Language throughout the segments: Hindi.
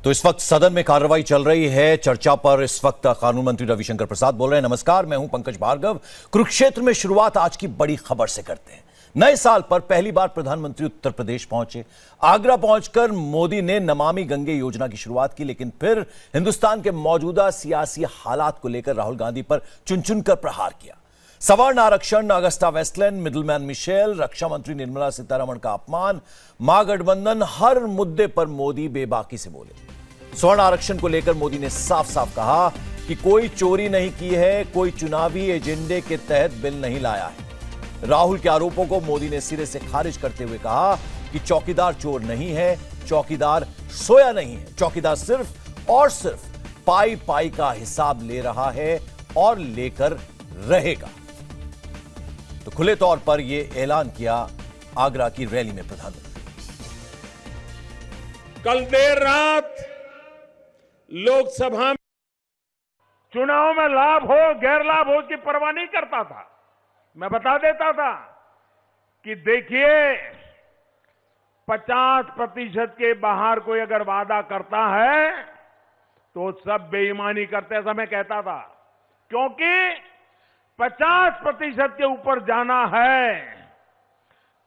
तो इस वक्त सदन में कार्रवाई चल रही है। चर्चा पर इस वक्त कानून मंत्री रविशंकर प्रसाद बोल रहे हैं। नमस्कार, मैं हूं पंकज भार्गव। कुरुक्षेत्र में शुरुआत आज की बड़ी खबर से करते हैं। नए साल पर पहली बार प्रधानमंत्री उत्तर प्रदेश पहुंचे। आगरा पहुंचकर मोदी ने नमामि गंगे योजना की शुरुआत की, लेकिन फिर हिंदुस्तान के मौजूदा सियासी हालात को लेकर राहुल गांधी पर चुन चुनकर प्रहार किया। सवर्ण आरक्षण, अगस्ता वेस्टलैंड, मिडलमैन मिशेल, रक्षा मंत्री निर्मला सीतारमण का अपमान, महागठबंधन, हर मुद्दे पर मोदी बेबाकी से बोले। स्वर्ण आरक्षण को लेकर मोदी ने साफ साफ कहा कि कोई चोरी नहीं की है, कोई चुनावी एजेंडे के तहत बिल नहीं लाया है। राहुल के आरोपों को मोदी ने सिरे से खारिज करते हुए कहा कि चौकीदार चोर नहीं है, चौकीदार सोया नहीं है, चौकीदार सिर्फ और सिर्फ पाई पाई का हिसाब ले रहा है और लेकर रहेगा। तो खुले तौर पर यह ऐलान किया आगरा की रैली में प्रधानमंत्री। कल देर रात लोकसभा में चुनाव में लाभ हो गैर लाभ हो उसकी परवाह नहीं करता था। मैं बता देता था कि देखिए 50% के बाहर कोई अगर वादा करता है तो सब बेईमानी करते, ऐसा मैं कहता था। क्योंकि 50% के ऊपर जाना है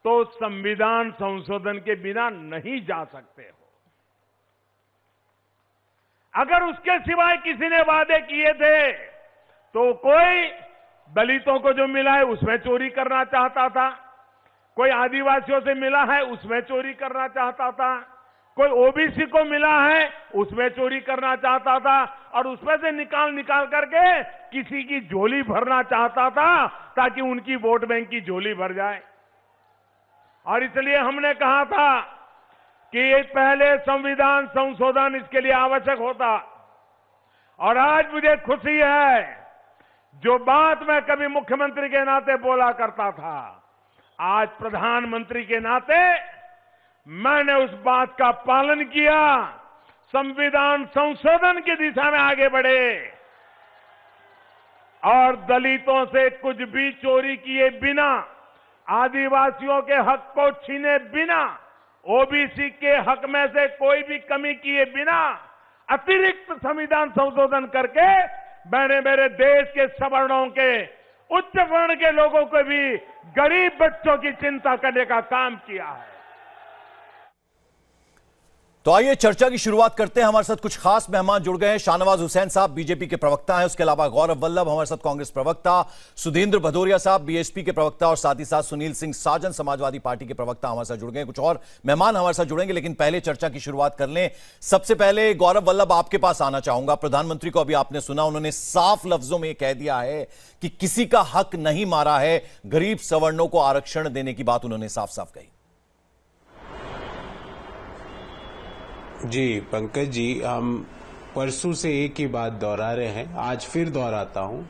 तो संविधान संशोधन के बिना नहीं जा सकते हो। अगर उसके सिवाय किसी ने वादे किए थे तो कोई दलितों को जो मिला है उसमें चोरी करना चाहता था, कोई आदिवासियों से मिला है उसमें चोरी करना चाहता था, कोई ओबीसी को मिला है उसमें चोरी करना चाहता था और उसमें से निकाल करके किसी की झोली भरना चाहता था ताकि उनकी वोट बैंक की झोली भर जाए। और इसलिए हमने कहा था कि पहले संविधान संशोधन इसके लिए आवश्यक होता। और आज मुझे खुशी है, जो बात मैं कभी मुख्यमंत्री के नाते बोला करता था, आज प्रधानमंत्री के नाते मैंने उस बात का पालन किया। संविधान संशोधन की दिशा में आगे बढ़े और दलितों से कुछ भी चोरी किए बिना, आदिवासियों के हक को छीने बिना, ओबीसी के हक में से कोई भी कमी किए बिना अतिरिक्त संविधान संशोधन करके मैंने मेरे देश के सवर्णों के, उच्च वर्ण के लोगों को भी, गरीब बच्चों की चिंता करने का काम किया है। तो आइए चर्चा की शुरुआत करते हैं। हमारे साथ कुछ खास मेहमान जुड़ गए हैं। शाहनवाज हुसैन साहब बीजेपी के प्रवक्ता हैं, उसके अलावा गौरव वल्लभ हमारे साथ कांग्रेस प्रवक्ता, सुधींद्र भदौरिया साहब बीएसपी के प्रवक्ता और साथ ही साथ सुनील सिंह साजन समाजवादी पार्टी के प्रवक्ता हमारे साथ जुड़ गए हैं। कुछ और मेहमान हमारे साथ जुड़ेंगे, लेकिन पहले चर्चा की शुरुआत कर लें। सबसे पहले गौरव वल्लभ, आपके पास आना चाहूंगा। प्रधानमंत्री को अभी आपने सुना, उन्होंने साफ लफ्जों में कह दिया है कि किसी का हक नहीं मारा है, गरीब सवर्णों को आरक्षण देने की बात उन्होंने साफ साफ कही। जी पंकज जी, हम परसों से एक ही बात दोहरा रहे हैं, आज फिर दोहराता हूं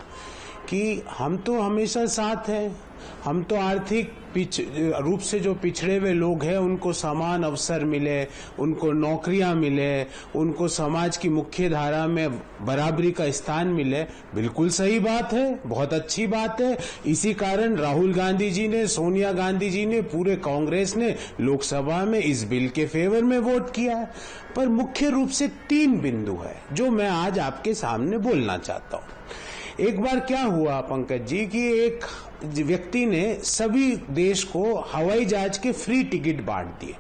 कि हम तो हमेशा साथ हैं। हम तो आर्थिक रूप से जो पिछड़े हुए लोग हैं उनको समान अवसर मिले, उनको नौकरियां मिले, उनको समाज की मुख्य धारा में बराबरी का स्थान मिले, बिल्कुल सही बात है, बहुत अच्छी बात है। इसी कारण राहुल गांधी जी ने, सोनिया गांधी जी ने, पूरे कांग्रेस ने लोकसभा में इस बिल के फेवर में वोट किया है। पर मुख्य रूप से 3 बिंदु है जो मैं आज आपके सामने बोलना चाहता हूं। एक बार क्या हुआ पंकज जी कि एक व्यक्ति ने सभी देश को हवाई जहाज के फ्री टिकट बांट दिए।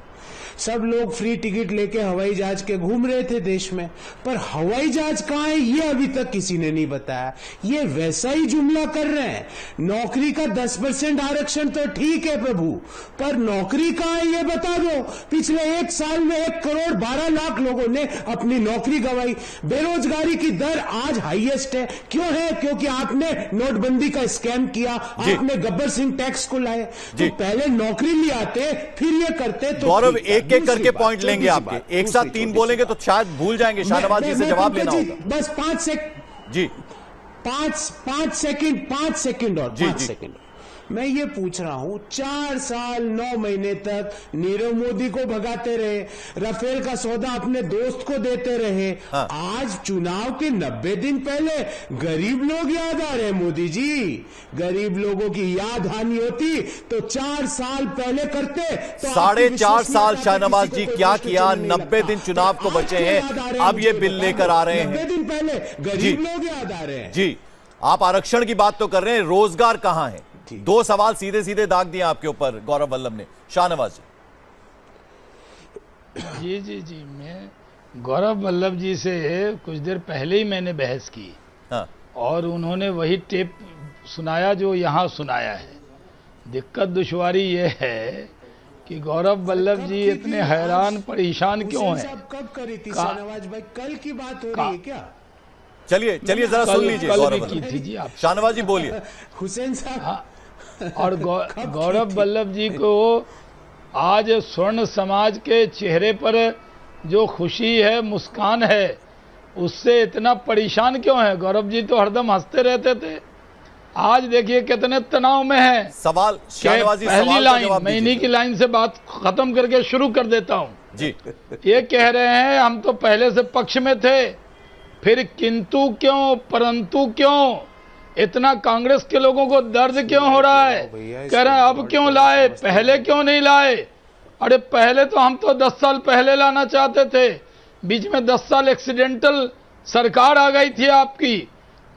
सब लोग फ्री टिकट लेके हवाई जहाज के घूम रहे थे देश में, पर हवाई जहाज कहां है ये अभी तक किसी ने नहीं बताया। ये वैसा ही जुमला कर रहे हैं। नौकरी का 10% आरक्षण तो ठीक है प्रभु, पर नौकरी कहां है ये बता दो। पिछले 1 साल में 1 करोड़ 12 लाख लोगों ने अपनी नौकरी गंवाई। बेरोजगारी की दर आज हाईएस्ट है। क्यों है? क्योंकि आपने नोटबंदी का स्कैम किया, आपने गब्बर सिंह टैक्स को लाए। तो पहले नौकरी ले आते फिर ये करते तो गौरव, एक एक करके पॉइंट लेंगे आपके, एक साथ 3 बोलेंगे तो शायद भूल जाएंगे। शाहनवाज जी से जवाब लेना होगा। बस 5 सेकंड और 5 सेकंड। मैं ये पूछ रहा हूं, 4 साल 9 महीने तक नीरव मोदी को भगाते रहे, राफेल का सौदा अपने दोस्त को देते रहे। हाँ। आज चुनाव के 90 दिन पहले गरीब लोग याद आ रहे हैं। मोदी जी, गरीब लोगों की याद हानि होती तो 4 साल पहले करते तो 4.5 साल शाहनवाज जी क्या किया? 90 दिन चुनाव को बचे हैं, अब ये बिल लेकर आ रहे हैं। 90 दिन पहले गरीब लोग याद आ रहे हैं। जी, आप आरक्षण की बात तो कर रहे हैं, रोजगार कहां है? 2 सवाल सीधे सीधे दाग दिए आपके ऊपर गौरव वल्लभ ने। शाहनवाज जी जी जी, मैं गौरव वल्लभ जी से कुछ देर पहले ही मैंने बहस की। हाँ, और उन्होंने वही टेप सुनाया जो यहाँ सुनाया है। दिक्कत दुश्वारी ये है कि गौरव वल्लभ जी इतने हैरान परेशान क्यों हुसैन हैं? साहब कब करी थी शाहनवाज भाई? कल की बात हो रही है क्या? चलिए चलिए जरा सुन लीजिए कल गौरव भी की वल्लभ। थी जी आप। शाहनवाज जी बोलिए। हुसैन साहब हाँ, और गौरव वल्लभ जी को आज स्वर्ण समाज के चेहरे पर जो खुशी है, मुस्कान है, उससे इतना परेशान क्यों है? गौरव जी तो हरदम हंसते रहते थे, आज देखिए कितने तनाव में है। सवाल शाहनवाज जी, पहली सवाल का लाइन, जवाब मैं इन्हीं दीजिए। की लाइन से बात खत्म करके शुरू कर देता हूं। जी, ये कह रहे हैं हम तो पहले से पक्ष में थे, फिर किंतु क्यों, परंतु क्यों, इतना कांग्रेस के लोगों को दर्द क्यों हो रहा है? कह रहे हैं अब क्यों लाए, पहले क्यों नहीं लाए? अरे पहले तो हम तो 10 साल पहले लाना चाहते थे, बीच में 10 साल एक्सीडेंटल सरकार आ गई थी आपकी।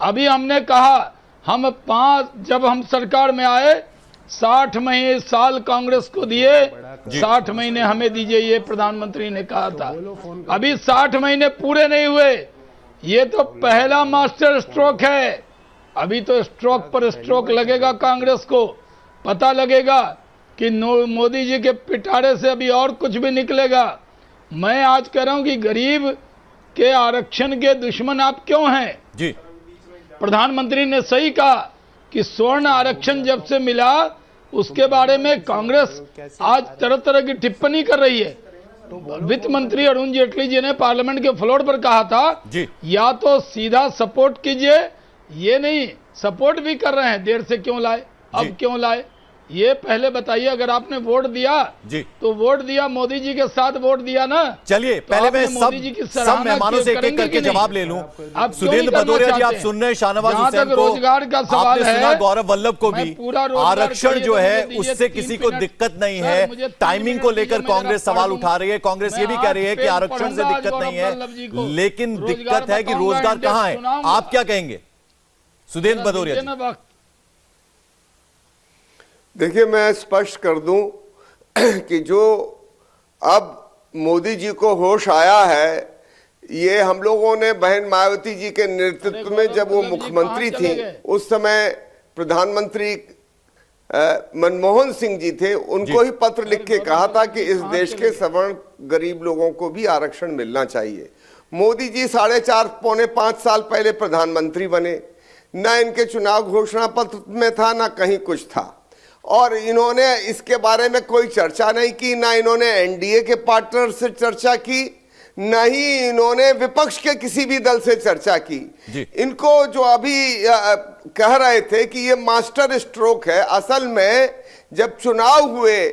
अभी हमने कहा जब हम सरकार में आए 60 महीने साल कांग्रेस को दिए, 60 महीने हमें दीजिए, ये प्रधानमंत्री ने कहा था। अभी 60 महीने पूरे नहीं हुए, ये तो पहला मास्टर स्ट्रोक है। अभी तो स्ट्रोक पर स्ट्रोक लगेगा कांग्रेस को, पता लगेगा कि मोदी जी के पिटारे से अभी और कुछ भी निकलेगा। मैं आज कह रहा हूं कि गरीब के आरक्षण के दुश्मन आप क्यों हैं? जी, प्रधानमंत्री ने सही कहा कि स्वर्ण आरक्षण जब से मिला उसके बारे में कांग्रेस आज तरह तरह की टिप्पणी कर रही है। वित्त मंत्री अरुण जेटली जी ने पार्लियामेंट के फ्लोर पर कहा था जी, या तो सीधा सपोर्ट कीजिए, ये नहीं सपोर्ट भी कर रहे हैं, देर से क्यों लाए, अब क्यों लाए, ये पहले बताइए। अगर आपने वोट दिया जी, तो वोट दिया, मोदी जी के साथ वोट दिया ना। चलिए तो पहले मैं आपने मोदी जी की सब सराहना मेहमानों से एक एक करेंगे करके कि नहीं? जवाब ले लूं। आप क्यों नहीं सुधींद्र करना भदौरिया जी, आप चाहते? सुन रहे हैं शाहनवाज जहां हुसैन तक को, रोजगार का सवाल आपने सुना है, गौरव वल्लभ को भी। मैं पूरा रोजगार आरक्षण चाहिए जो तो है मुझे दीजिए उससे 3 किसी को मिनट। दिक्कत नहीं सर, है, मुझे 3 टाइमिंग मिनट को दीजिए, लेकर मैं जरा कांग्रेस पढ़ सवाल लूं। उठा रही है। कांग्रेस मैं ये भी कह रही है आज कि पेज आरक्षण से पढ़ूंगा दिक्कत आज नहीं गौरव वल्लभ जी है, को। लेकिन रोजगार दिक्कत है कि बताऊंगा, रोजगार इंडेक्स कहाँ है। सुनाऊंगा। आप क्या कहेंगे सुधींद्र भदौरिया दीजिए जी? ना वक्त। देखिए, मैं स्पष्ट कर दूं कि जो अब मोदी जी को होश आया है, ये हम लोगों ने बहन मायावती जी के नेतृत्व में जब वो मुख्यमंत्री थी, उस समय प्रधानमंत्री मनमोहन सिंह जी थे, उनको ही पत्र लिख के कहा था कि इस देश के सवर्ण गरीब लोगों को भी आरक्षण मिलना चाहिए। मोदी जी 4.5 पौने 5 साल पहले प्रधानमंत्री बने, ना इनके चुनाव घोषणा पत्र में था, ना कहीं कुछ था, और इन्होंने इसके बारे में कोई चर्चा नहीं की, ना इन्होंने एनडीए के पार्टनर से चर्चा की, न ही इन्होंने विपक्ष के किसी भी दल से चर्चा की। इनको जो अभी कह रहे थे कि ये मास्टर स्ट्रोक है, असल में जब चुनाव हुए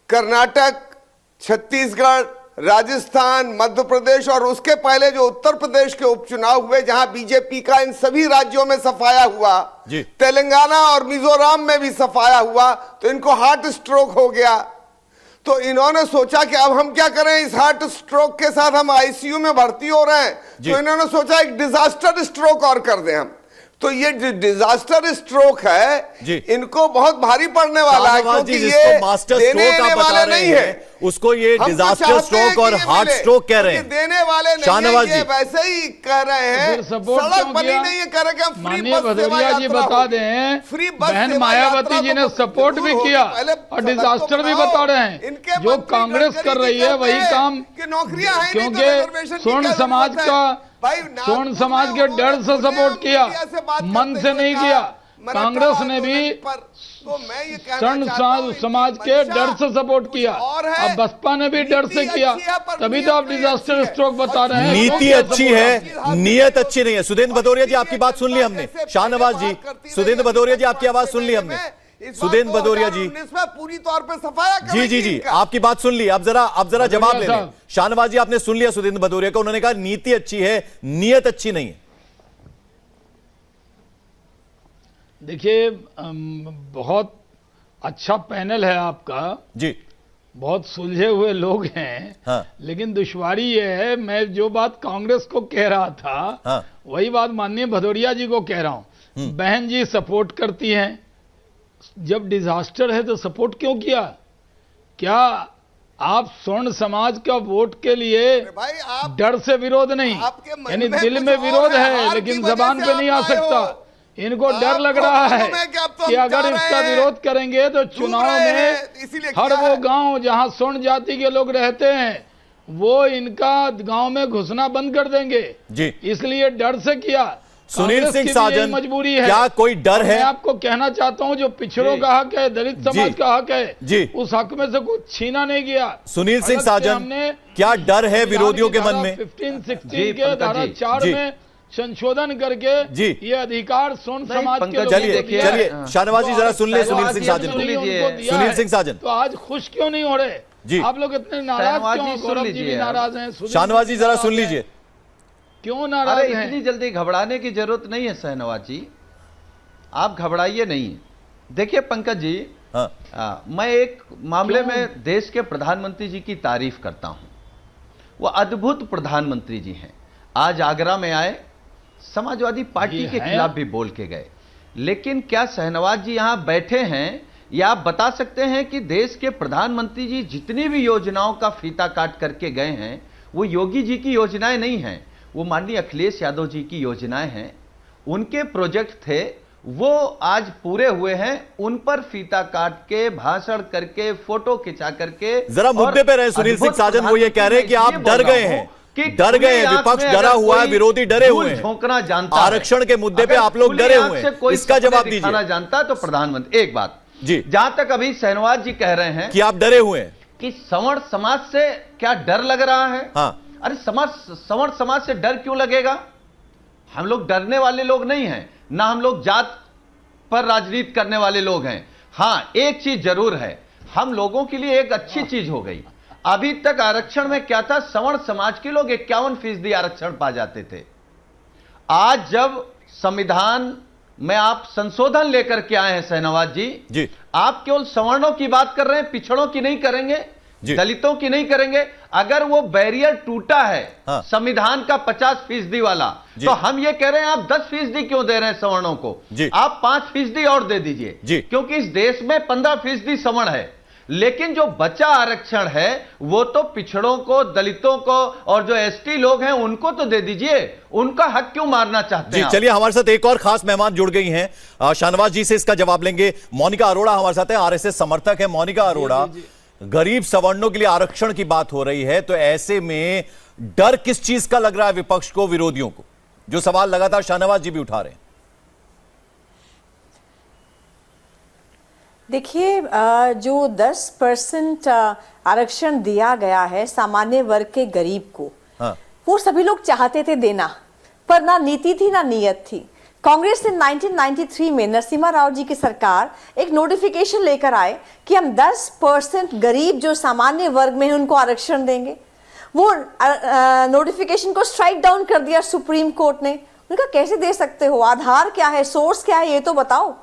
कर्नाटक, छत्तीसगढ़, राजस्थान, मध्य प्रदेश और उसके पहले जो उत्तर प्रदेश के उपचुनाव हुए जहां बीजेपी का इन सभी राज्यों में सफाया हुआ, तेलंगाना और मिजोरम में भी सफाया हुआ, तो इनको हार्ट स्ट्रोक हो गया। तो इन्होंने सोचा कि अब हम क्या करें, इस हार्ट स्ट्रोक के साथ हम आईसीयू में भर्ती हो रहे हैं, तो इन्होंने सोचा एक डिजास्टर स्ट्रोक और कर दें हम। तो ये डिजास्टर स्ट्रोक है, इनको बहुत भारी पड़ने वाला है, क्योंकि ये मास्टर देने स्ट्रोक वाले नहीं है, उसको ये डिजास्टर स्ट्रोक और हार्ट स्ट्रोक कह रहे हैं। देने वाले नहीं है, ये वैसे ही कह रहे हैं। सड़क बनी नहीं है, कह रहे हैं फ्री बस सेवा जी बता दें, फ्री बस बहन मायावती जी ने सपोर्ट भी किया और डिजास्टर भी बता रहे हैं। जो कांग्रेस कर रही है वही काम, क्योंकि स्वर्ण समाज का, स्वर्ण समाज के डर से सपोर्ट किया, मन से नहीं किया। कांग्रेस ने भी स्वर्ण समाज के डर से सपोर्ट किया, अब बसपा ने भी डर से किया, तभी तो आप डिजास्टर स्ट्रोक बता रहे हैं। नीति अच्छी है, नियत अच्छी नहीं है। सुधींद्र भदौरिया जी, आपकी बात सुन ली हमने। शाहनवाज जी, सुधींद्र भदौरिया जी, आपकी आवाज सुन ली हमने। इस सुदेंद्र बात को भदौरिया जी। 2019 में पूरी तौर पे सफाया जी करेगी जी जी, इनका। आपकी बात सुन ली। अब जरा जवाब ले लें। साहब। शाहनवाज जी, आपने सुन लिया सुदेंद्र भदौरिया का, उन्होंने कहा नीति अच्छी है, नियत अच्छी नहीं है। देखिए, बहुत अच्छा पैनल है आपका, जी बहुत सुलझे हुए लोग हैं। हाँ। लेकिन दुश्वारी ये है, मैं जो बात कांग्रेस को कह रहा था, हाँ। वही बात माननीय भदौरिया जी को कह रहा हूं। बहन जी सपोर्ट करती हैं, जब डिजास्टर है तो सपोर्ट क्यों किया? क्या आप स्वर्ण समाज का वोट के लिए अरे भाई, आप डर से विरोध नहीं, आपके मन यानी में दिल कुछ में और विरोध है, है, हार लेकिन की वजह जबान से पे आप नहीं आ आए सकता। हो। इनको डर आपको लग रहा है मालूम है कि अब तो हम कि अगर जा इसका रहे हैं, विरोध करेंगे तो डूब चुनाव रहे में हैं, इसीलिए हर किया वो है। गांव जहां स्वर्ण जाति के लोग रहते हैं वो इनका गांव में घुसना बंद कर देंगे। जी। इसलिए डर से किया। सुनील कांग्रेस सिंह की भी साजन, यही मजबूरी है। क्या कोई डर और है? मैं आपको कहना चाहता हूं, जो पिछड़ों का हक है, दलित समाज जी। का हक है, जी। उस हक में से कुछ छीना नहीं गया। सुनील सिंह अलग से साजन, हमने क्या डर है विरोधियों के मन में? 15-16 के धारा 4 जी। में संशोधन करके जी। ये अधिकार स्वर्ण समाज के पंकज, लोगों चलिए को दिया है। चलिए, शाहनवाज जी जरा सुन ले सुनील सिंह साजन उनको को। दिया सुनील है। सिंह साजन। तो आज खुश क्यों नहीं हो रहे? जी। आप लोग इतने नाराज शाहनवाज क्यों? जी, सुन गौरव जी भी लीजिए आप। नाराज हैं, सुधीर शाहनवाज जी जरा सुन नाराज हैं। लीजिए। क्यों नाराज अरे हैं? इतनी जल्दी घबराने की जरूरत नहीं है शाहनवाज जी, आप घबराइए नहीं। देखिए पंकज जी, हाँ। मैं एक मामले में देश के प्रधानमंत्री जी की तारीफ करता हूं। वो अद्भुत प्रधानमंत्री जी हैं। आज आगरा में आए, समाजवादी पार्टी ये के है। खिलाफ भी बोल के गए। लेकिन क्या शाहनवाज जी यहां बैठे हैं, या आप बता सकते हैं कि देश के प्रधानमंत्री जी जितनी भी योजनाओं का फीता काट करके गए हैं, वो योगी जी की योजनाएं नहीं हैं, वो माननीय अखिलेश यादव जी की योजनाएं हैं। उनके प्रोजेक्ट थे, वो आज पूरे हुए हैं। उन पर फीता काट के, भाषण करके, फोटो खिंचा करके, जरा मुद्दे पे रहे सुनील सिंह साजन। वो ये कह रहे हैं कि आप डर गए हैं, डर गए हैं, विपक्ष डरा हुआ है, विरोधी डरे हुए हैं। झोंकना जानता है। आरक्षण के मुद्दे पे आप लोग डरे हुए हैं, इसका जवाब दीजिए। जानता है तो प्रधानमंत्री, एक बात जी, जहां तक अभी शाहनवाज जी कह रहे हैं कि आप डरे हुए हैं कि सवर्ण समाज से क्या डर लग रहा है। हाँ। अरे सवर्ण समाज से डर क्यों लगेगा? हम लोग डरने वाले लोग नहीं हैं, ना हम लोग जात पर राजनीति करने वाले लोग हैं। हाँ, एक चीज जरूर है, हम लोगों के लिए एक अच्छी चीज हो गई। अभी तक आरक्षण में क्या था, सवर्ण समाज के लोग 51% आरक्षण पा जाते थे। आज जब संविधान में आप संशोधन लेकर के आए हैं शाहनवाज जी, आप केवल सवर्णों की बात कर रहे हैं, पिछड़ों की नहीं करेंगे, दलितों की नहीं करेंगे। अगर वो बैरियर टूटा है हाँ। संविधान का 50% वाला, तो हम ये कह रहे हैं आप 10% क्यों दे रहे हैं सवर्णों को? आप 5% और दे दीजिए, क्योंकि इस देश में 15% सवर्ण है। लेकिन जो बचा आरक्षण है वो तो पिछड़ों को, दलितों को और जो एसटी लोग हैं उनको तो दे दीजिए। उनका हक क्यों मारना चाहते हैं? चलिए, हमारे साथ एक और खास मेहमान जुड़ गई हैं। शाहनवाज जी से इसका जवाब लेंगे। मोनिका अरोड़ा हमारे साथ है, आरएसएस समर्थक है। मोनिका अरोड़ा, गरीब सवर्णों के लिए आरक्षण की बात हो रही है, तो ऐसे में डर किस चीज का लग रहा है विपक्ष को, विरोधियों को? जो सवाल लगातार शाहनवाज जी भी उठा रहे हैं। देखिए, जो 10% आरक्षण दिया गया है सामान्य वर्ग के गरीब को, हाँ। वो सभी लोग चाहते थे देना, पर ना नीति थी ना नियत थी। कांग्रेस ने 1993 में नरसिम्हा राव जी की सरकार एक नोटिफिकेशन लेकर आए कि हम 10% गरीब जो सामान्य वर्ग में है उनको आरक्षण देंगे। वो नोटिफिकेशन को स्ट्राइक डाउन कर दिया सुप्रीम कोर्ट ने। उनका कैसे दे सकते हो? आधार क्या है, सोर्स क्या है, ये तो बताओ।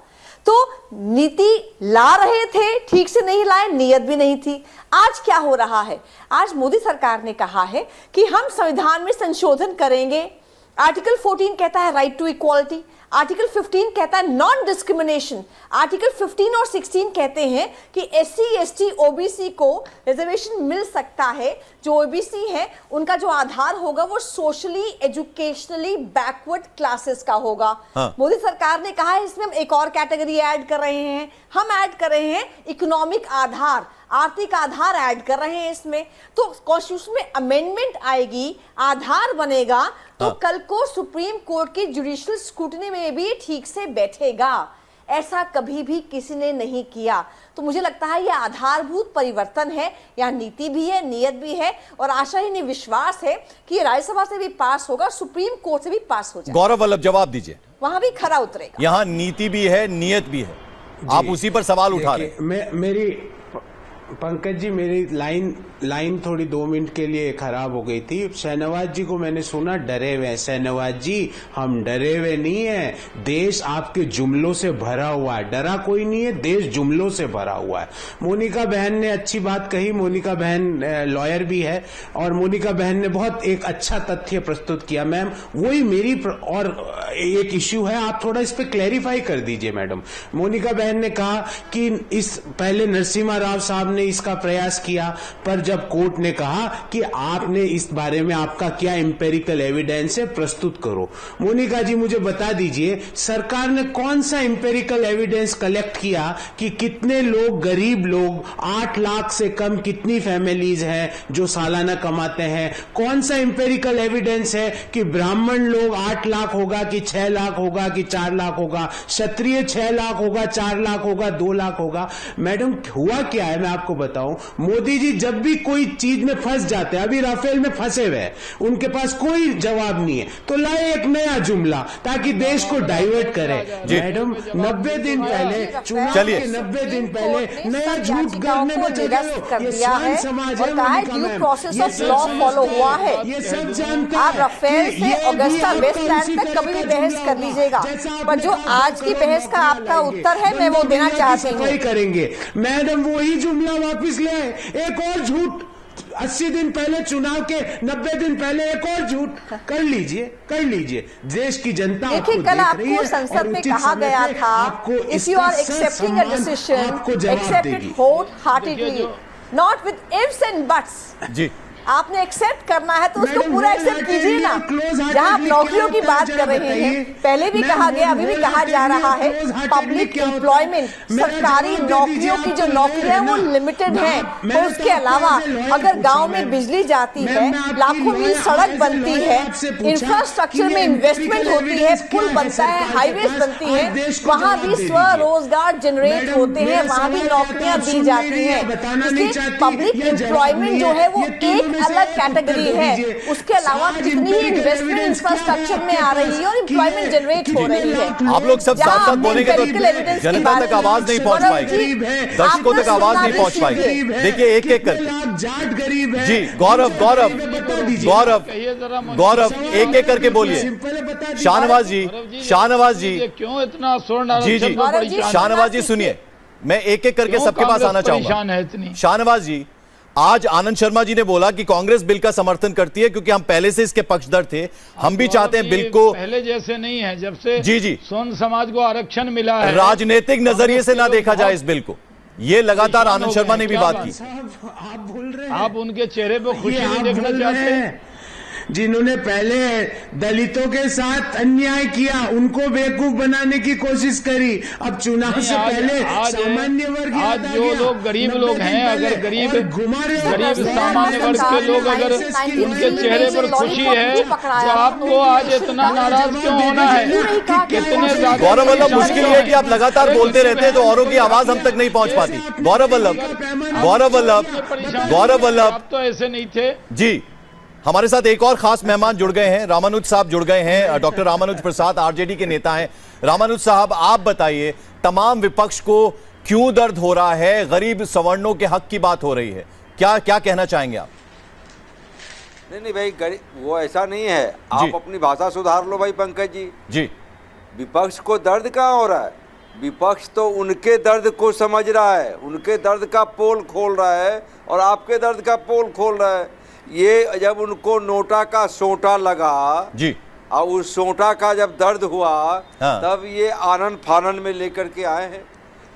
तो नीति ला रहे थे, ठीक से नहीं लाए, नियत भी नहीं थी। आज क्या हो रहा है? आज मोदी सरकार ने कहा है कि हम संविधान में संशोधन करेंगे। आर्टिकल 14 कहता है राइट टू इक्वालिटी, आर्टिकल 15 कहता है नॉन डिस्क्रिमिनेशन, आर्टिकल 15 और 16 कहते हैं कि एससी, एसटी, ओबीसी को रिजर्वेशन मिल सकता है। जो ओबीसी है उनका जो आधार होगा वो सोशली एजुकेशनली बैकवर्ड क्लासेस का होगा। हाँ। मोदी सरकार ने कहा है इसमें हम एक और कैटेगरी ऐड कर रहे हैं, हम ऐड कर रहे हैं इकोनॉमिक आधार, आर्थिक आधार ऐड कर रहे हैं इसमें। तो कॉन्स्टिट्यूशन में अमेंडमेंट आएगी, आधार बनेगा, तो कल को सुप्रीम कोर्ट की जुडिशियल स्क्रूटनी में भी ठीक से बैठेगा। ऐसा कभी भी किसी ने नहीं किया। तो मुझे लगता है यह आधारभूत परिवर्तन है, यहाँ नीति भी है, नियत भी है, और आशा ही नहीं विश्वास है कि ये राज्यसभा से भी पास होगा, सुप्रीम कोर्ट से भी पास हो जाएगा। गौरव वल्लभ, जवाब दीजिए। वहां भी खरा उतरेगा। यहां नीति भी है, नियत भी है, आप उसी पर सवाल उठा रहे हैं। मेरी पंकज जी, मेरी लाइन थोड़ी 2 मिनट के लिए खराब हो गई थी। शहनवाज जी को मैंने सुना डरे हुए हैं। शहनवाज जी, हम डरे हुए नहीं है, देश आपके जुमलों से भरा हुआ है। डरा कोई नहीं है, देश जुमलों से भरा हुआ है। मोनिका बहन ने अच्छी बात कही। मोनिका बहन लॉयर भी है और मोनिका बहन ने बहुत एक अच्छा तथ्य प्रस्तुत किया। मैम, वही मेरी और एक इश्यू है, आप थोड़ा इस पे क्लैरिफाई कर दीजिए मैडम। मोनिका बहन ने कहा कि इस पहले नरसिम्हा राव साहब ने इसका प्रयास किया, पर जब कोर्ट ने कहा कि आपने इस बारे में आपका क्या एम्पेरिकल एविडेंस है, प्रस्तुत करो। मोनिका जी, मुझे बता दीजिए, सरकार ने कौन सा एम्पेरिकल एविडेंस कलेक्ट किया कि कितने लोग, गरीब लोग, 8 लाख से कम कितनी फैमिलीज हैं जो सालाना कमाते हैं? कौन सा एम्पेरिकल एविडेंस है कि ब्राह्मण लोग 8 लाख होगा कि 6 लाख होगा कि 4 लाख होगा, क्षत्रिय 6 लाख होगा, 4 लाख होगा, 2 लाख होगा? मैडम, हुआ क्या है मैं आपको बताऊं। मोदी जी जब भी कोई चीज में फंस जाते हैं, अभी राफेल में फंसे हुए हैं, उनके पास कोई जवाब नहीं है, तो लाए एक नया जुमला ताकि देश को डाइवर्ट करे। मैडम, 90 दिन पहले, चुनाव के 90 दिन पहले नया झूठ गढ़ने में चले हो। ये स्वान समाज है, प्रोसेस ऑफ लॉ फॉलो हुआ है। ये सब जानते हैं। आप राफेल से ऑगस्टा वेस्टलैंड तक कभी भी बहस कर लीजिएगा, पर जो आज की बहस का आपका उत्तर है, मैं वो देना चाहती हूँ। करेंगे मैडम, वही जुमला वापस ले आए। एक और झूठ 80 दिन पहले, चुनाव के 90 दिन पहले एक और झूठ कर लीजिए। देश की जनता आपको देखिए, कल देख रही आपको है संसद में कहा गया था, if you are accepting a decision, accept it whole heartedly, not with ifs and buts. जी, आपने एक्सेप्ट करना है तो उसको पूरा एक्सेप्ट कीजिए ना। जहां आप नौकरियों की बात कर रहे हैं, पहले भी कहा गया, अभी भी कहा जा रहा है, पब्लिक एम्प्लॉयमेंट, सरकारी नौकरियों की जो नौकरियां वो लिमिटेड हैं। और उसके अलावा अगर गांव में बिजली जाती है, लाखों मील सड़क बनती है, इंफ्रास्ट्रक्चर में इन्वेस्टमेंट होती है, पुल बनता है, हाईवेज बनती है, वहां भी स्वरोजगार जनरेट होते हैं, वहां भी नौकरियां दी जाती हैं। इसलिए पब्लिक एम्प्लॉयमेंट जो है वो एक अलग कैटेगरी है। उसके अलावा कितनी ही इन्वेस्टमेंट इंफ्रास्ट्रक्चर में आ रही है और एम्प्लॉयमेंट जनरेट हो रही है। आप लोग सब साथ साथ बोलेंगे तो जनता तक आवाज नहीं पहुंच पाएगी, दर्शकों तक आवाज नहीं पहुंच पाएगी। देखिए, एक एक करके जाट गरीब है। जी, गौरव, एक एक करके बोलिए। शाहनवाज जी, क्यों इतना स्वर्ण जी, शाहनवाज जी सुनिए, मैं एक एक करके सबके पास आना चाहूंगा। शाहनवाज जी, आज आनंद शर्मा जी ने बोला कि कांग्रेस बिल का समर्थन करती है क्योंकि हम पहले से इसके पक्षधर थे, हम भी चाहते हैं बिल को। पहले जैसे नहीं है, जब से जी सोन समाज को आरक्षण मिला है, राजनीतिक नजरिए से ना देखा जाए इस बिल को। ये लगातार आनंद शर्मा ने भी बात की। आप भूल रहे हैं, आप उनके चेहरे पे खुशी नहीं देखना चाहते हैं। जिन्होंने पहले दलितों के साथ अन्याय किया, उनको बेवकूफ बनाने की कोशिश करी। अब चुनाव से पहले सामान्य वर्ग, आज जो लोग गरीब लोग हैं, अगर गरीब सामान्य वर्ग के लोग, अगर उनके चेहरे पर खुशी है, तो आपको आज इतना नाराज क्यों होना है? कितने ज्यादा गौरव वल्लभ, मुश्किल ये है कि आप लगातार बोलते रहते हैं तो औरों की आवाज हम तक नहीं पहुंच पाती। गौरव वल्लभ, आप तो ऐसे नहीं थे जी। हमारे साथ एक और खास मेहमान जुड़ गए हैं, रामानुज साहब जुड़ गए हैं, डॉक्टर रामानुज प्रसाद, आरजेडी के नेता हैं। रामानुज साहब, आप बताइए, तमाम विपक्ष को क्यों दर्द हो रहा है? गरीब सवर्णों के हक की बात हो रही है, क्या कहना चाहेंगे आप? नहीं भाई, गरीब वो ऐसा नहीं है। आप अपनी भाषा सुधार लो भाई पंकज जी। विपक्ष को दर्द कहाँ हो रहा है? विपक्ष तो उनके दर्द को समझ रहा है, उनके दर्द का पोल खोल रहा है और आपके दर्द का पोल खोल रहा है। ये जब उनको नोटा का सोटा लगा जी, और उस सोटा का जब दर्द हुआ, हाँ। तब ये आनन फानन में लेकर के आए हैं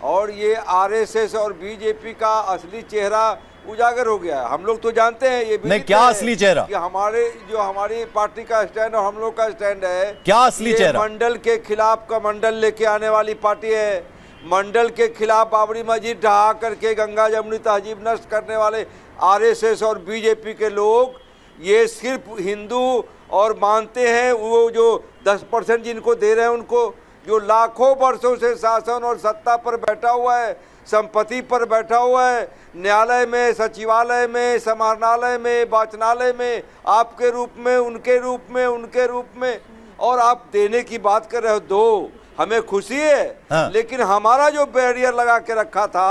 और ये आरएसएस और बीजेपी का असली चेहरा उजागर हो गया है। हम लोग तो जानते हैं ये नहीं, क्या असली चेहरा? कि हमारी पार्टी का स्टैंड और हम लोग का स्टैंड है, क्या असली चेहरा? मंडल के खिलाफ का मंडल लेके आने वाली पार्टी है। मंडल के खिलाफ बाबरी मस्जिद ढहा करके गंगा जमुनी तहजीब नष्ट करने वाले आरएसएस और बीजेपी के लोग, ये सिर्फ हिंदू और मानते हैं वो जो 10% जिनको दे रहे हैं उनको, जो लाखों वर्षों से शासन और सत्ता पर बैठा हुआ है, संपत्ति पर बैठा हुआ है, न्यायालय में, सचिवालय में, समाहरणालय में, वाचनालय में, आपके रूप में, उनके रूप में, और आप देने की बात कर रहे हो। दो हमें खुशी है। हाँ। लेकिन हमारा जो बैरियर लगा के रखा था,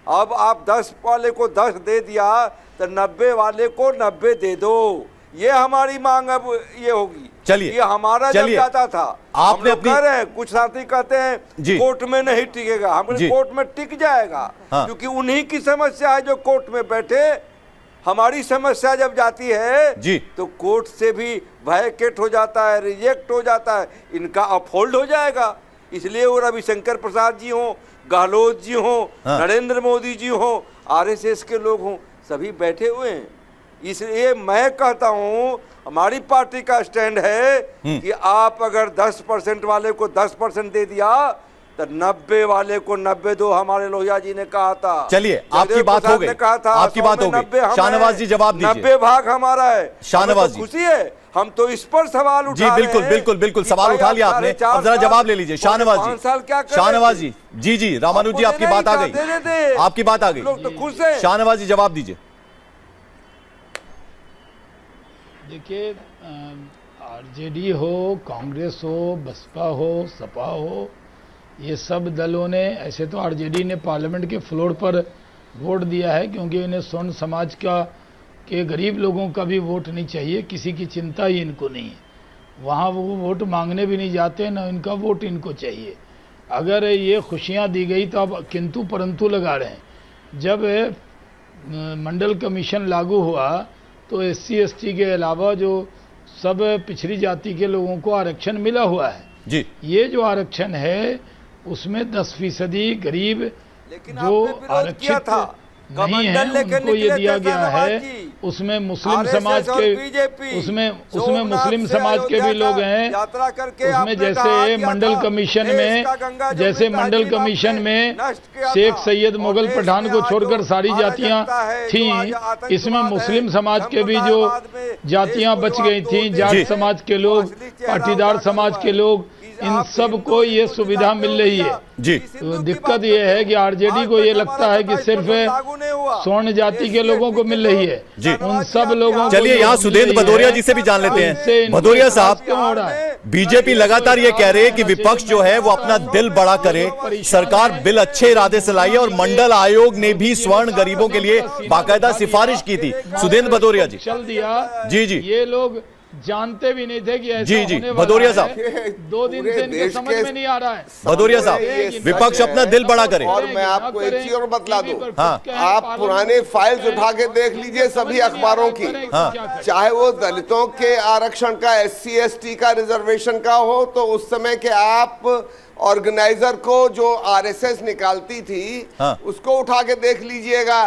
अब आप 10 वाले को 10 दे दिया तो 90 वाले को 90 दे दो, ये हमारी मांग अब ये होगी। चलिए, ये हमारा जब चलिए, जाता था, आपने हम लोग अपनी- कह रहे हैं, कुछ साथी कहते जी। हैं कोर्ट में नहीं टिकेगा, हम जी। कोर्ट में टिक जाएगा। हाँ। क्योंकि उन्हीं की समस्या है जो कोर्ट में बैठे। हमारी समस्या जब जाती है जी। तो कोर्ट से भी वैकेट हो जाता है, रिजेक्ट हो जाता है, इनका अपहोल्ड हो जाएगा। इसलिए वो रविशंकर प्रसाद जी हों, गहलोत जी हों, हाँ। नरेंद्र मोदी जी हों, आरएसएस के लोग हों, सभी बैठे हुए हैं। इसलिए मैं कहता हूं, हमारी पार्टी का स्टैंड है कि आप अगर 10% वाले को 10% दे दिया तो 90 वाले को 90 दो। हमारे लोहिया जी ने कहा था। चलिए, जगदेव आपकी बात हो प्रसाद गई, ने कहा था, आपकी 100 बात में हो गई। 90 हम हैं, शाहनवाज जी जवाब दीजिए। 90 भाग हमारा है। शाहनवाज हमें तो जी। खुशी है, हम तो इस पर सवाल उठा जी रहे बिल्कुल हैं बिल्कुल बिल्कुल, कि सवाल भाई उठा आप लिया आपने। 4.5 अब जरा साल, जवाब ले लीजिए शाहनवाज 5 साल क्या जी। कर रहे शाहनवाज थे? जी, जी जी, रामानुज जी, आपको आपकी देना बात आ ही था, दे गई, देते। आपकी बात आ गई। लोग तो खुश हैं। शाहनवाज जी जवाब दीजिए। देखिए, आरजेडी हो, कांग्रेस हो, बसपा हो, सपा हो, ये सब दलों ने, ऐसे तो आरजेडी ने पार्लियामेंट के फ्लोर पर वोट दिया है, क्योंकि इन्हें स्वर्ण समाज का के गरीब लोगों का भी वोट नहीं चाहिए, किसी की चिंता ही इनको नहीं है। वहाँ वो वोट मांगने भी नहीं जाते, ना इनका वोट इनको चाहिए। अगर ये खुशियाँ दी गई तो अब किंतु परंतु लगा रहे हैं। जब मंडल कमीशन लागू हुआ तो SC ST के अलावा जो सब पिछड़ी जाति के लोगों को आरक्षण मिला हुआ है। जी, ये जो आरक्षण है उसमें 10% गरीब लेकिन जो आपने विरोध किया आरक्षित था। नहीं है कमंडल लेके उनको ये निकले दिया थे गया शाहनवाज है। जी। उसमें मुस्लिम RSS समाज और के बीजेपी उसमें सोमनाथ मुस्लिम से समाज के भी अयोध्या लोग का हैं। यात्रा करके उसमें आपने जैसे कहा किया मंडल था, कमीशन देश में का गंगा जमुनी जैसे मंडल तहजीब कमीशन आपने में नष्ट किया शेख था। सैयद और मुगल देश पठान में को आज छोड़कर जो सारी जातियां अराजकता है, जो थीं, आज आतंकवाद इसमें है, मुस्लिम समाज के भी जो संप्रदायवाद में जातियां देश को बच जो गई आप थी, दो जाट देश समाज के हैं, लोग, वो असली चेहरा पाटीदार उजागर समाज हुआ के है। लोग, कि इन आप सबको ये हिंदू सुविधा मिल रही है। जी। तो दिक्कत ये है कि आरजेडी को ये लगता है कि सिर्फ स्वर्ण जाति के लोगों को मिल रही है। जी। उन सब लोगों को चलिए, जो यहाँ मिल सुधींद्र रही है, भदौरिया जी से भी जान लेते इनसे हैं। इनको भदौरिया साहब, क्यों हो रहा है? बीजेपी लगातार ये कह रहे हैं कि विपक्ष जो है वो अपना दिल बड़ा करे, सरकार बिल अच्छे इरादे से लाई है, और मंडल आयोग ने भी स्वर्ण गरीबों के लिए बाकायदा सिफारिश की थी। सुधींद्र भदौरिया जी। चल दिया। जी, जी। ये लोग जानते भी नहीं थे कि ऐसा जी, जी। होने वाला भदौरिया है। साहब। 2 दिन पूरे से इनके देश समझ के में नहीं आ रहा है। भदौरिया साहब, ये सच विपक्ष है। अपना दिल बड़ा करे। और मैं आपको एक चीज और बतला दूं, हाँ। आप पुराने फाइल्स उठा के देख लीजिए सभी अखबारों की, हाँ। चाहे वो दलितों के आरक्षण का, SC ST का रिजर्वेशन का हो, तो उस समय के आप ऑर्गेनाइजर को जो RSS निकालती थी, हाँ। उसको उठा के देख लीजिएगा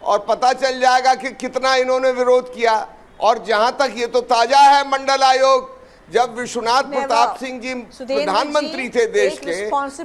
और पता चल जाएगा कि कितना इन्होंने विरोध किया। और जहां तक ये तो ताजा है, मंडल आयोग जब विश्वनाथ प्रताप सिंह जी प्रधानमंत्री थे देश के,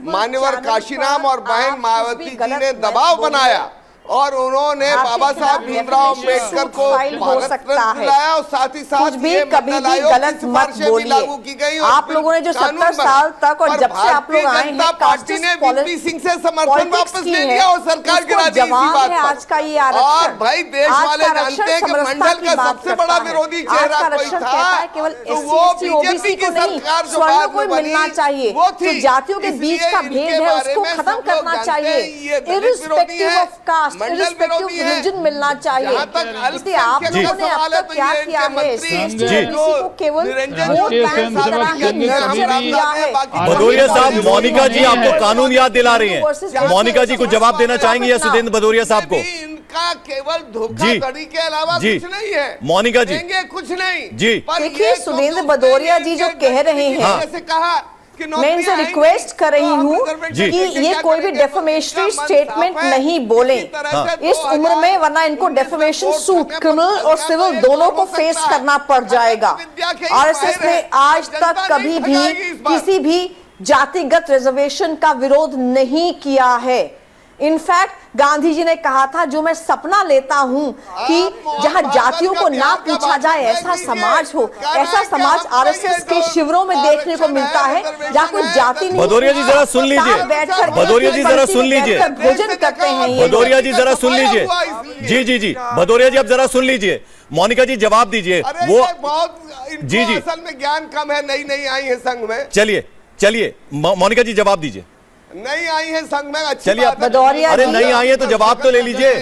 मान्यवर काशीराम और बहन मायावती जी ने दबाव बनाया और उन्होंने बाबा साहब भीमराव अम्बेडकर को भारत रत्न दिलाया, और साथ ही साथ कुछ भी कभी भी गलत मत लागू की गई। बोलिए। आप लोगों ने जो 70 साल तक और जब से आप लोग आए हैं, पार्टी ने VP सिंह से समर्थन वापस ले लिया और सरकार गिरा दी इसी बात पर। आज का ये और आरक्षण, भाई देश वाले जानते हैं कि मंडल का सबसे बड़ा विरोधी चेहरा कोई था, केवल तो वो SC ST बीजेपी OBC की को नहीं, सरकार जो स्वर्णों बाद को में बनी मिलना चाहिए। वो थी। जो जातियों के बीच का भेद है उसको खत्म करना चाहिए। Irrespective of caste, irrespective religion मिलना चाहिए। इसलिए आप लोगों ने अब तक क्या किया है, जी। को केवल वोट बैंक की तरह ही नर्चर किया है। भदौरिया साहब, मोनिका जी आपको कानून याद दिला रही हैं। मोनिका जी को जवाब देना चाहेंगे या सुधींद्र भदौरिया साहब को? इनका केवल धोखाधड़ी के अलावा जी। कुछ नहीं है। मोनिका जी। देंगे कुछ नहीं जी। पर देखिए, ये सुधींद्र तो भदौरिया जी जो कह रहे हैं, हाँ। जैसे कहा कि मैं इनसे रिक्वेस्ट कर रही हूँ जी। कि ये कोई भी डेफमेशनरी स्टेटमेंट नहीं बोले इस उम्र में, वरना इनको डेफमेशन सूट, क्रिमिनल और सिविल दोनों को फेस करना पड़ जाएगा। RSS ने आज तक कभी भी किसी भी जातिगत रिजर्वेशन का विरोध नहीं किया है। इनफैक्ट गांधी जी ने कहा था, जो मैं सपना लेता हूं कि जहां जातियों को ना पूछा जाए, ऐसा समाज हो, ऐसा समाज RSS के शिविरों में देखने को मिलता है जहां कोई जाति नहीं। भदौरिया जी जरा सुन लीजिए। भदौरिया जी जरा सुन लीजिए। भोजन करते हैं ये। भदौरिया जी जरा सुन लीजिए। जी जी जी, भदौरिया जी आप जरा सुन लीजिए। मोनिका जी जवाब दीजिए। वो बहुत जी, जी। असल में ज्ञान कम है, नई नई आई है संघ में। चलिए चलिए मोनिका जी जवाब दीजिए। नहीं आई है संघ में, अच्छी चलिए बात है। भदौरिया अरे जी, नहीं आई है तो जवाब तो ले लीजिए।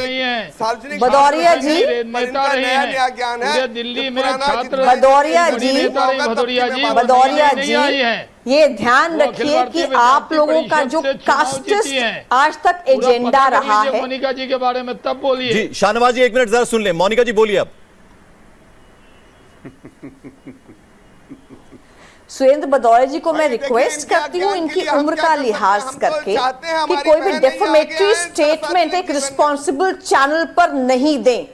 सार्वजनिक भदौरिया जी, पर इनका नया नया ज्ञान है। दिल्ली में पुराना छात्र जितना भदौरिया बड़ी जी, नेता होगा, तब भदौरिया की जी, मैं भदौरिया नहीं आई जी, है। ये ध्यान वो अखिल रखिए भारतीय कि आप विद्यार्थी लोगों का परिषद जो से चुनाव जीती कास्टिस्ट हैं। आज तक एजेंडा रहा है। मोनिका जी के बारे में तब बोलिए। जी शाहनवाज जी 1 मिनट जरा सुन ले, मोनिका जी बोलिए अब। सुरेंद्र भदौरिया जी को मैं देखिए, रिक्वेस्ट इनका करती हूँ ज्ञान के इनकी लिए हम उम्र क्या का कर सकते हैं? लिहाज हम तो करके चाहते हैं कि हमारी कोई भी बहनें यहाँ डेफोमेटरी आगे आएं, स्टेटमेंट एक बहनें रिस्पॉन्सिबल चैनल पर नहीं दें,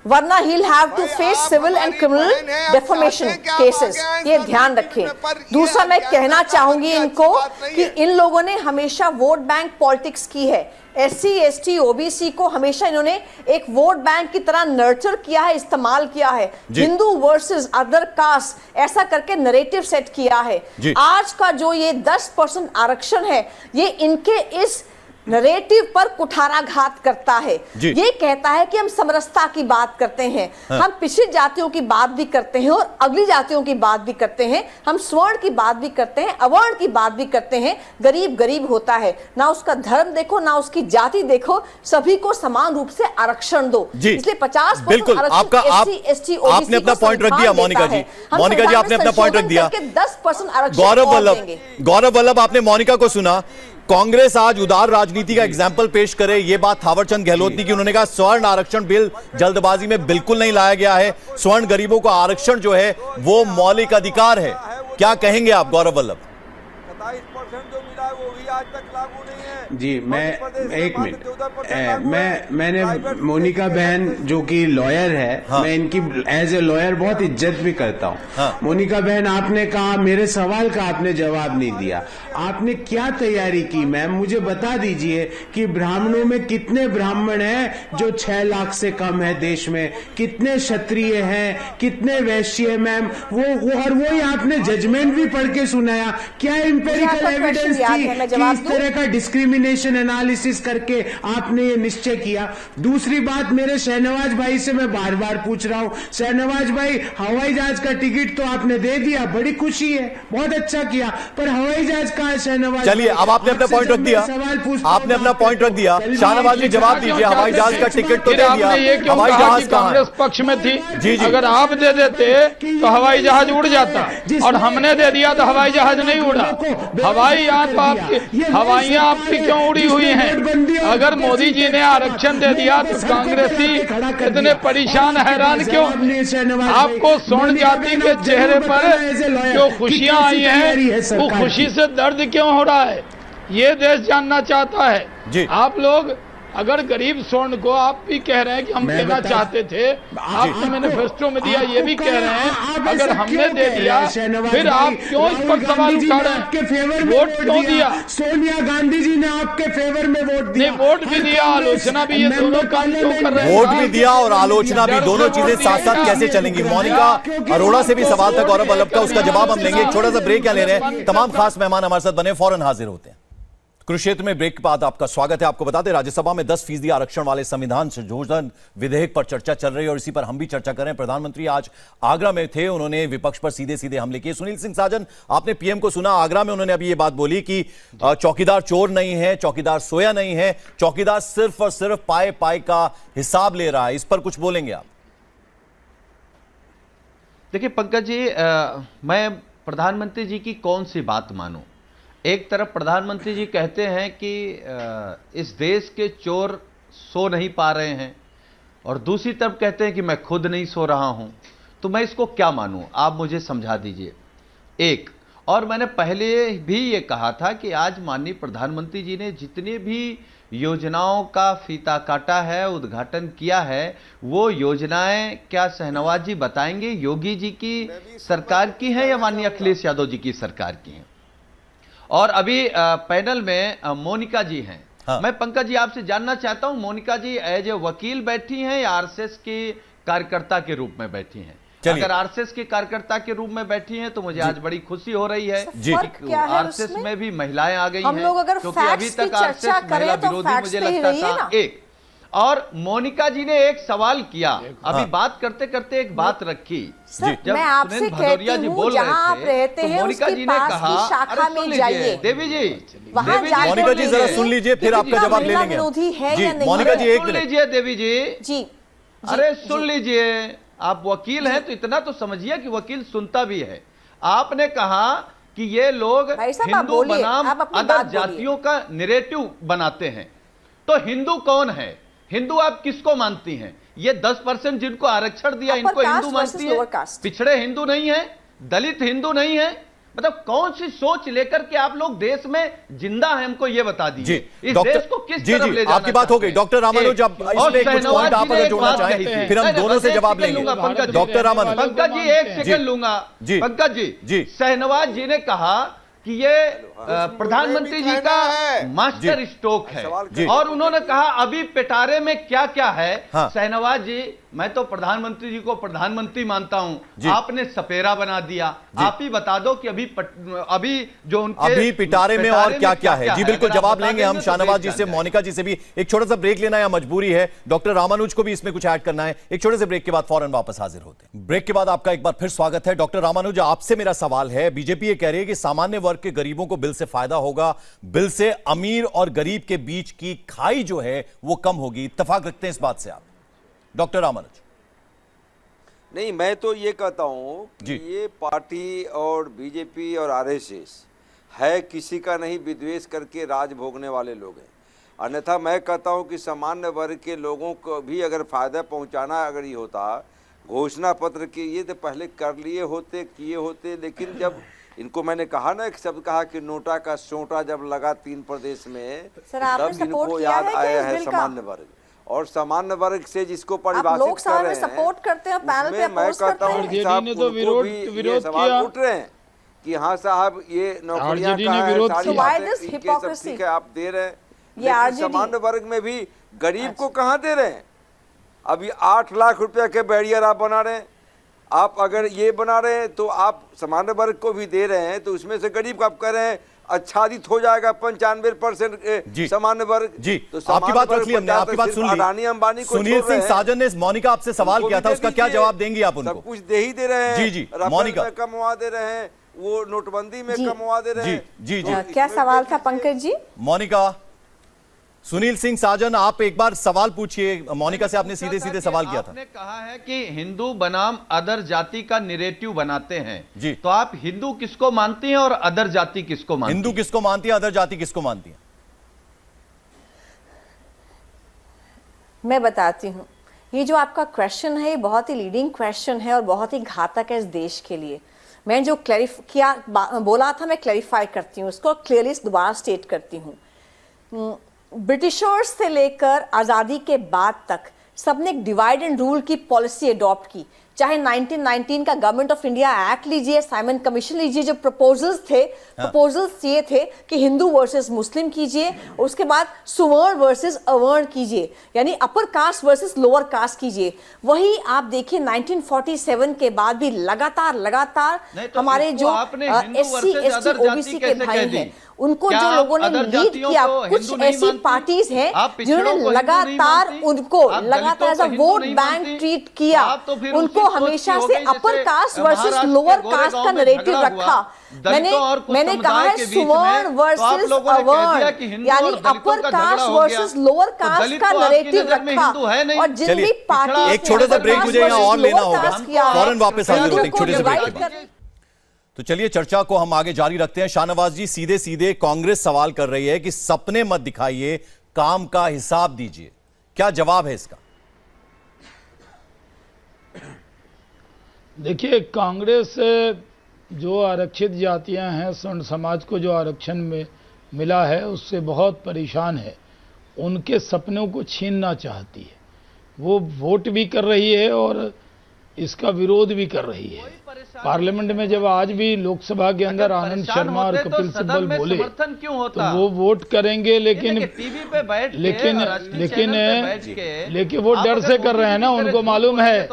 वरना he'll have to भाई, फेस आप सिविल एंड हमारी क्रिमिनल बहन हैं, आप डेफोमेशन चाहते हैं कि आप केसेस। आगे आएं ये सब ध्यान चीज़ रखें। में, पर ये दूसरा मैं क्या कहना करना चाहूंगी अच्छी इनको बात नहीं कि है। इन लोगों ने हमेशा वोट बैंक पॉलिटिक्स की है। SC ST OBC को हमेशा इन्होंने एक वोट बैंक की तरह नर्चर किया है, इस्तेमाल किया है। जी। हिंदू वर्सेस अदर कास्ट ऐसा करके नरेटिव सेट किया है। जी। आज का जो ये 10% आरक्षण है, ये इनके इस नरेटिव पर कुठाराघात करता है। जी। ये कहता है कि हम समरसता की बात करते हैं, हम पिछड़ी जातियों की बात भी करते हैं और अगली जातियों की बात भी करते हैं, हम स्वर्ण की बात भी करते हैं, अवर्ण की बात भी करते हैं। गरीब गरीब होता है, ना उसका धर्म देखो ना उसकी जाति देखो, सभी को समान रूप से आरक्षण दो। जी इसलिए 50% बिल्कुल आरक्षण SC ST OBC आपने अपना को पॉइंट रख दिया संविधान मोनिका देता जी। है। हम मोनिका जी संविधान आपने में अपना पॉइंट रख संशोधन दिया। करके 10% आरक्षण गौरव और वल्लभ, देंगे। गौरव वल्लभ आपने मोनिका को सुना। कांग्रेस आज उदार राजनीति का एग्जाम्पल पेश करे, ये बात थावरचंद गहलोत ने की। उन्होंने कहा स्वर्ण आरक्षण बिल जल्दबाजी में बिल्कुल नहीं लाया गया है, स्वर्ण गरीबों का आरक्षण जो है वो मौलिक अधिकार है। क्या कहेंगे आप गौरव वल्लभ? 27% जो मिला है वो भी आज तक लागू नहीं है। जी मैं मध्य प्रदेश में एक मात्र मिनट 14% लागू है। मैंने प्राइवेट मोनिका स्कूल बहन जो कि लॉयर है, हाँ। मैं इनकी एज ए लॉयर बहुत इज्जत भी करता हूँ। हाँ। मोनिका बहन आपने कहा, मेरे सवाल का आपने जवाब नहीं दिया। आपने क्या तैयारी की मैम, मुझे बता दीजिए कि ब्राह्मणों में कितने ब्राह्मण हैं जो 6 लाख से कम है देश में, कितने क्षत्रिय हैं, कितने वैश्य है मैम, वो और वो ही आपने जजमेंट भी पढ़ के सुनाया। क्या इंपेरिकल आपका एविडेंस क्वेश्चन याद थी है, मैं कि जवाब इस दूं? तरह का डिस्क्रिमिनेशन एनालिसिस करके आपने ये निश्चय किया? दूसरी बात, मेरे शहनवाज भाई से मैं बार बार पूछ रहा हूं, शहनवाज भाई हवाई जहाज का टिकट तो आपने दे दिया, बड़ी खुशी है, बहुत अच्छा किया, पर हवाई जहाज कहाँ है शहनवाज? चलिए अब आपने अपना पॉइंट रख दिया, आपने अपना पॉइंट रख दिया। शाहनवाज जी जवाब दीजिए, हवाई जहाज का टिकट तो फिर दे आपने ये दिया, क्यों हवाई कहा जहाज कि कहाँ है? कांग्रेस पक्ष में थी? जी, जी। अगर आप दे देते तो हवाई जहाज उड़ जाता, और हमने दे दिया तो हवाई जहाज नहीं उड़ा। हवाई आप आपकी हवाइयां आपकी क्यों उड़ी हुई हैं? अगर मोदी जी ने आरक्षण दे दिया तो कांग्रेसी इतने परेशान हैरान क्यों? आपको स्वर्ण जाति के चेहरे पर जो खुशियां आई हैं वो खुशी से दर्द क्यों हो रहा है, ये देश जानना चाहता है। जी। आप लोग अगर गरीब स्वर्ण को आप भी कह रहे हैं कि हम देना चाहते थे, आपने मैनिफेस्टो में दिया, ये भी कह रहे हैं अगर हमने दे दिया, फिर आप क्यों इस पर सवाल उठा रहे हैं? वोट क्यों दिया? सोनिया गांधी जी ने आपके फेवर में वोट दिया, नहीं, वोट भी दिया, आलोचना भी, ये दोनों काम क्यों कर रहे हैं? वोट भी दिया और आलोचना भी, दोनों चीजें साथ साथ कैसे चलेंगी? मोनिका अरोड़ा से भी सवाल था गौरव वल्लभ का, उसका जवाब हम लेंगे। एक छोटा सा ब्रेक क्या ले रहे हैं, तमाम खास मेहमान हमारे साथ बने, फौरन हाजिर होते हैं। कुरुक्षेत्र में ब्रेक के बाद आपका स्वागत है। आपको बता दें राज्यसभा में 10% आरक्षण वाले संविधान संशोधन विधेयक पर चर्चा चल रही है और इसी पर हम भी चर्चा कर रहे हैं। प्रधानमंत्री आज आगरा में थे, उन्होंने विपक्ष पर सीधे सीधे हमले किए। सुनील सिंह साजन, आपने पीएम को सुना, आगरा में उन्होंने अभी ये बात बोली कि चौकीदार चोर नहीं है, चौकीदार सोया नहीं है, चौकीदार सिर्फ और सिर्फ पाए पाए का हिसाब ले रहा है। इस पर कुछ बोलेंगे आप? देखिए पंकज जी, मैं प्रधानमंत्री जी की कौन सी बात मानूं? एक तरफ प्रधानमंत्री जी कहते हैं कि इस देश के चोर सो नहीं पा रहे हैं, और दूसरी तरफ कहते हैं कि मैं खुद नहीं सो रहा हूं। तो मैं इसको क्या मानूं, आप मुझे समझा दीजिए। एक और मैंने पहले भी ये कहा था कि आज माननीय प्रधानमंत्री जी ने जितने भी योजनाओं का फीता काटा है, उद्घाटन किया है, वो योजनाएं क्या शहनवाज जी बताएंगे योगी जी की सरकार की हैं या माननीय अखिलेश यादव जी की सरकार की हैं? और अभी पैनल में मोनिका जी हैं। हाँ। मैं पंकज जी आपसे जानना चाहता हूं, मोनिका जी एज ए वकील बैठी हैं या आरएसएस की कार्यकर्ता के रूप में बैठी हैं? अगर आरएसएस के कार्यकर्ता के रूप में बैठी हैं तो मुझे आज बड़ी खुशी हो रही है। आरएसएस में भी महिलाएं आ गई हैं, हम लोग अगर क्योंकि अभी तक आरएसएस महिला विरोधी मुझे लगता था। एक और मोनिका जी ने एक सवाल किया, अभी बात करते करते एक बात रखी। सर, जब मैं आपसे सुनील भदौरिया कहती जी हूँ, बोल जहाँ आप रहे थे रहते तो हैं मोनिका उसके जी ने पास कहा, की शाखा अरे सुन में लीजिए जाइए। देवी जी, वहाँ देवी जी, जाकर मोनिका जी जरा लीजिए। सुन लीजिए, फिर आपका क्या जवाब ले महिला लेंगे हम। विरोधी है जी या नहीं? मोनिका जी, एक सुन मिनट। लीजिए देवी जी, जी अरे सुन लीजिए, आप वकील हैं तो इतना तो समझिए कि वकील सुनता भी है। आपने कहा कि ये लोग भाई साहब, आप हिंदू बोलिए, बनाम आप अपनी अदर बात बोलिए। जातियों का नैरेटिव बनाते हैं। तो हिंदू कौन है? हिंदू आप किसको मानती हैं? ये 10% जिनको आरक्षण दिया, Upper इनको caste हिंदू versus मानती lower है? caste। पिछड़े हिंदू नहीं है? दलित हिंदू नहीं है? मतलब कौन सी सोच लेकर के आप लोग देश में जिंदा हैं, हमको ये बता जी दीजिए। इस डॉक्टर देश को किस जी तरफ जी ले जाना आपकी बात हो गई। चाहते हैं? डॉक्टर रामानुज, अब और इसमें कुछ शहनवाज पॉइंट आप जी ने अगर एक जोड़ना बात चाहें कही थी। फिर हम नहीं, दोनों बस से एक जवाब सेकंड लेंगे। लूंगा, पंकज जी। डॉक्टर रामानुज, पंकज जी एक सेकंड लूंगा। जी। पंकज जी। जी, शहनवाज जी ने कहा कि ये प्रधानमंत्री जी का मास्टर स्ट्रोक है, और उन्होंने कहा अभी पिटारे में क्या क्या है। हाँ। शहनवाज जी, मैं तो प्रधानमंत्री जी को प्रधानमंत्री मानता हूं, आपने सपेरा बना दिया। आप ही बता दो कि अभी जो उनके अभी पिटारे में और क्या क्या है। जी बिल्कुल, अगर आप जवाब बता लेंगे हम देंगे तो शाहनवाज देश जी से, जान मोनिका जी से भी। एक छोटा सा ब्रेक लेना है, मजबूरी है। डॉक्टर रामानुज को भी इसमें कुछ ऐड करना है। एक छोटे से ब्रेक के बाद फौरन वापस हाजिर होते हैं। ब्रेक के बाद आपका एक बार फिर स्वागत है। डॉक्टर रामानुज, आपसे मेरा सवाल है, बीजेपी ये कह रही है कि सामान्य वर्ग के गरीबों को बिल से फायदा होगा, बिल से अमीर और गरीब के बीच की खाई जो है वो कम होगी। इत्तेफाक रखते हैं इस बात से आप, डॉक्टर रामानुज? नहीं, मैं तो ये कहता हूँ कि जी। ये पार्टी और बीजेपी और आरएसएस है किसी का नहीं, विद्वेष करके राज भोगने वाले लोग हैं। अन्यथा मैं कहता हूँ कि सामान्य वर्ग के लोगों को भी अगर फायदा पहुँचाना अगर ये होता, घोषणा पत्र के ये तो पहले कर लिए होते, किए होते। लेकिन जब इनको मैंने कहा ना, एक शब्द कहा कि नोटा का सोटा जब लगा 3 प्रदेश में, सर, आपने तब सपोर्ट इनको किया याद है क्या आया इस है बिल का? सामान्य वर्ग। और सामान्य वर्ग से जिसको आप परिभाषित लोकसभा कर में रहे हैं, सपोर्ट करते हैं, पैनल पे उसमें मैं अपोज कहता करते हूँ हैं। कि साहब ने तो उनको भी विरोध ये सवाल किया। उठ रहे हैं कि हाँ साहब ये नौकरियां RJD का ने है, विरोध सारी किया। So why बातें this इनके सब hypocrisy? ठीक है आप दे रहे हैं, ये लेकिन RJD सामान्य वर्ग में भी गरीब को कहाँ दे रहे हैं? अभी 8 लाख रुपया के बैरियर आप बना रहे हैं। आप अगर ये बना रहे हैं तो आप सामान्य वर्ग को भी दे रहे हैं, तो उसमें से गरीब को आप कह रहे हैं आच्छादित हो जाएगा 95% सामान्य वर्ग। जी, तो आपकी बात रख ली हमने, आपकी बात सुन ली। अडानी अंबानी को सुनील सिंह साजन ने मोनिका आपसे सवाल किया था, उसका क्या जवाब देंगी आप उनको? सब कुछ दे ही दे रहे हैं। जी, जी, राफेल मोनिका। में कमवा दे रहे हैं, वो नोटबंदी में जी। कमवा दे रहे जी हैं। जी जी क्या सवाल था पंकज जी? मोनिका, सुनील सिंह साजन, आप एक बार सवाल पूछिए। मोनिका से आपने सीधे सीधे सवाल किया था। आपने कहा है कि हिंदू बनाम अदर जाति का नैरेटिव बनाते हैं। जी। तो आप हिंदू किसको मानती हैं और अदर जाति किसको मानती हैं? हिंदू किसको मानती है, अदर जाति किसको मानती है? मैं बताती हूँ, ये जो आपका क्वेश्चन है ये बहुत ही लीडिंग क्वेश्चन है और बहुत ही घातक है इस देश के लिए। मैं जो बोला था मैं क्लैरिफाई करती हूँ, उसको क्लियरली दोबारा स्टेट करती हूँ। ब्रिटिशर्स से लेकर आज़ादी के बाद तक सबने एक डिवाइड एंड रूल की पॉलिसी अडॉप्ट की। चाहे 1919 का गवर्नमेंट ऑफ इंडिया एक्ट लीजिए, साइमन कमीशन लीजिए, जो प्रपोजल्स थे, प्रपोजल्स ये थे कि हिंदू वर्सेस मुस्लिम कीजिए, उसके बाद सुवर्ण वर्सेस अवर्ण कीजिए, यानी upper caste versus lower cast कीजिए। वही आप देखिए 1947 के बाद भी लगातार तो हमारे जो SC ST OBC के भाई हैं, उनको जो लोगों ने लीड किया, कुछ ऐसी पार्टीज हैं जिन्होंने लगातार उनको लगातार as a vote bank treat किया, उनको हमेशा से upper caste versus lower caste का नैरेटिव रखा। मैंने कहा है सुवर्ण वर्सेस अवर्ण, यानी upper caste versus lower caste का नैरेटिव रखा। और जिन भी पार्टी एक छोटे से ब्रेक मुझे यहाँ और लेना होगा, फौरन वापस हाजिर होते हैं छोटे से ब्रेक के बाद। तो चलिए चर्चा को हम आगे जारी रखते हैं। शाहनवाज जी, सीधे सीधे कांग्रेस सवाल कर रही है कि सपने मत दिखाइए, काम का हिसाब दीजिए, क्या जवाब है इसका? देखिए, कांग्रेस जो आरक्षित जातियां हैं, स्वर्ण समाज को जो आरक्षण में मिला है उससे बहुत परेशान है, उनके सपनों को छीनना चाहती है। वो वोट भी कर रही है और इसका विरोध भी कर रही है। पार्लियामेंट में जब आज भी लोकसभा के अंदर आनंद शर्मा और कपिल सिब्बल बोले तो वो वोट करेंगे, लेकिन वो डर से कर रहे हैं ना। उनको मालूम है,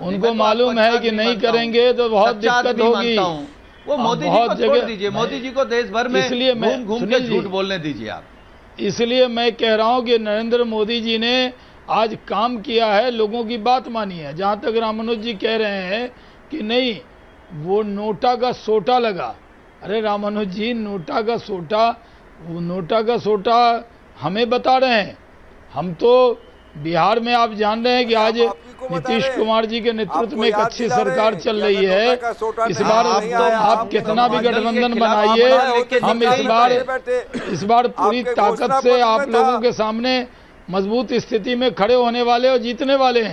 उनको मालूम है कि नहीं करेंगे तो बहुत दिक्कत होगी। वो मोदी जी को छोड़ दीजिए, मोदी जी को देश भर में इसलिए घूम के झूठ बोलने दीजिए आप। इसलिए मैं कह रहा हूं कि नरेंद्र मोदी जी ने आज काम किया है, लोगों की बात मानी है। जहां तक राम मनोज जी कह रहे हैं कि नहीं वो नोटा का सोटा लगा, अरे राम मनोज जी नोटा का सोटा हमें बता रहे हैं। हम तो बिहार में आप जान रहे हैं कि आज नीतीश कुमार जी के नेतृत्व में एक अच्छी सरकार चल रही है। इस बार आप कितना भी गठबंधन बनाइए, हम इस बार पूरी ताकत से आप लोगों के सामने मजबूत स्थिति में खड़े होने वाले और जीतने वाले हैं।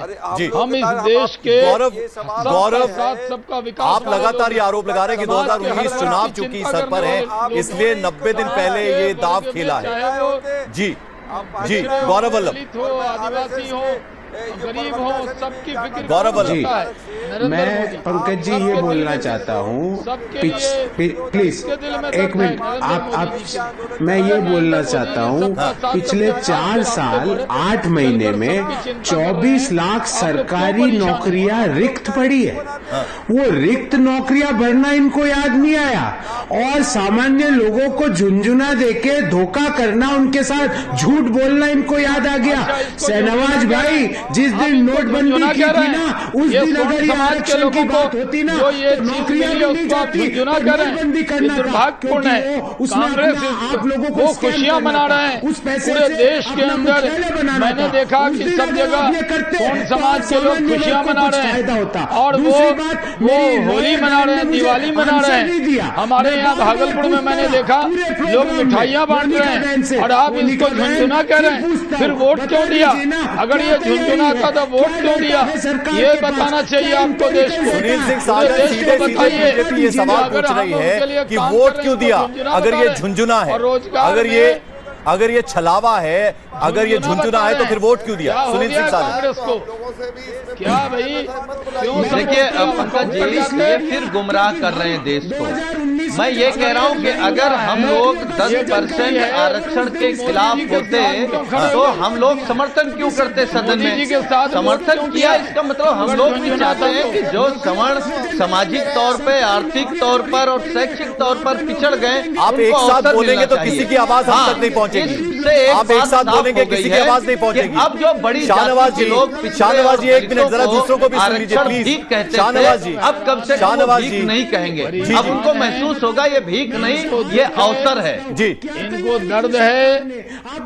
हम इस देश के गौरव सबका विकास। आप लगातार ये आरोप लगा रहे हैं कि 2019 चुनाव चूंकि सर पर है, इसलिए 90 दिन पहले ये दाव खेला है। जी गौरव वल्लभ, दलित हो, आदिवासी हो, गरीब हो, सबकी फिक्र गौरव वल्लभ। जी मैं पंकज जी ये बोलना चाहता हूँ, प्लीज एक मिनट, आप मैं ये बोलना चाहता हूँ, पिछले 4 साल 8 महीने में 24 लाख सरकारी नौकरियां रिक्त पड़ी है। वो रिक्त नौकरियां भरना इनको याद नहीं आया और सामान्य लोगों को झुंझुना देके धोखा करना, उनके साथ झूठ बोलना इनको याद आ गया। शहनवाज भाई, जिस दिन नोटबंदी की थी ना, उस दिन अगर ये आरक्षण की बात होती ना तो नौकरियां भी नहीं जाती। नोटबंदी करना था क्योंकि उसमें आप लोगों को खुशियां मना रहे हैं उस पैसे पूरे देश के अंदर। मैंने देखा कि सब जगह कौन समाज के लोग खुशियां मना रहे हैं और वो होली मना रहे हैं, दिवाली मना रहे हैं। हमारे यहाँ भागलपुर में मैंने देखा लोग मिठाइयां बांट रहे हैं और आप इसको झुंझुना कह रहे हैं। फिर वोट क्यों दिया? अगर ये झुंझुना था तो वोट क्यों दिया? ये बताना चाहिए आपको देश को। सुनील सिंह सागर सीधे बीजेपी ये सवाल पूछ रही है कि वोट क्यों दिया अगर ये झुंझुना है, अगर ये छलावा है, अगर ये झुंझुना है तो फिर वोट क्यों दिया? सुनील सिंह सागर क्या भाई क्यों? देखिए पंकज जी, ये फिर गुमराह कर रहे हैं देश को। मैं ये कह रहा हूं कि अगर हम लोग 10% आरक्षण के खिलाफ होते तो हम लोग समर्थन क्यों करते सदन में? समर्थन किया, इसका मतलब हम लोग भी चाहते हैं कि जो सवर्ण सामाजिक तौर पे, आर्थिक तौर पर और शैक्षिक तौर पर पिछड़ गए, आप एक साथ बोलेंगे तो किसी की आवाज हम तक नहीं पहुंचेगी। आप एक साथ बोलेंगे किसी की आवाज नहीं पहुंचेगी। अब जो बड़ी शाहनवाज जी, शाहनवाज जी एक मिनट जरा दूसरों को भी सुन लीजिए प्लीज। शाहनवाज जी, अब कम से कम भीख नहीं कहेंगे, अब उनको महसूस होगा ये भीख नहीं, ये अवसर है। जी इनको दर्द है,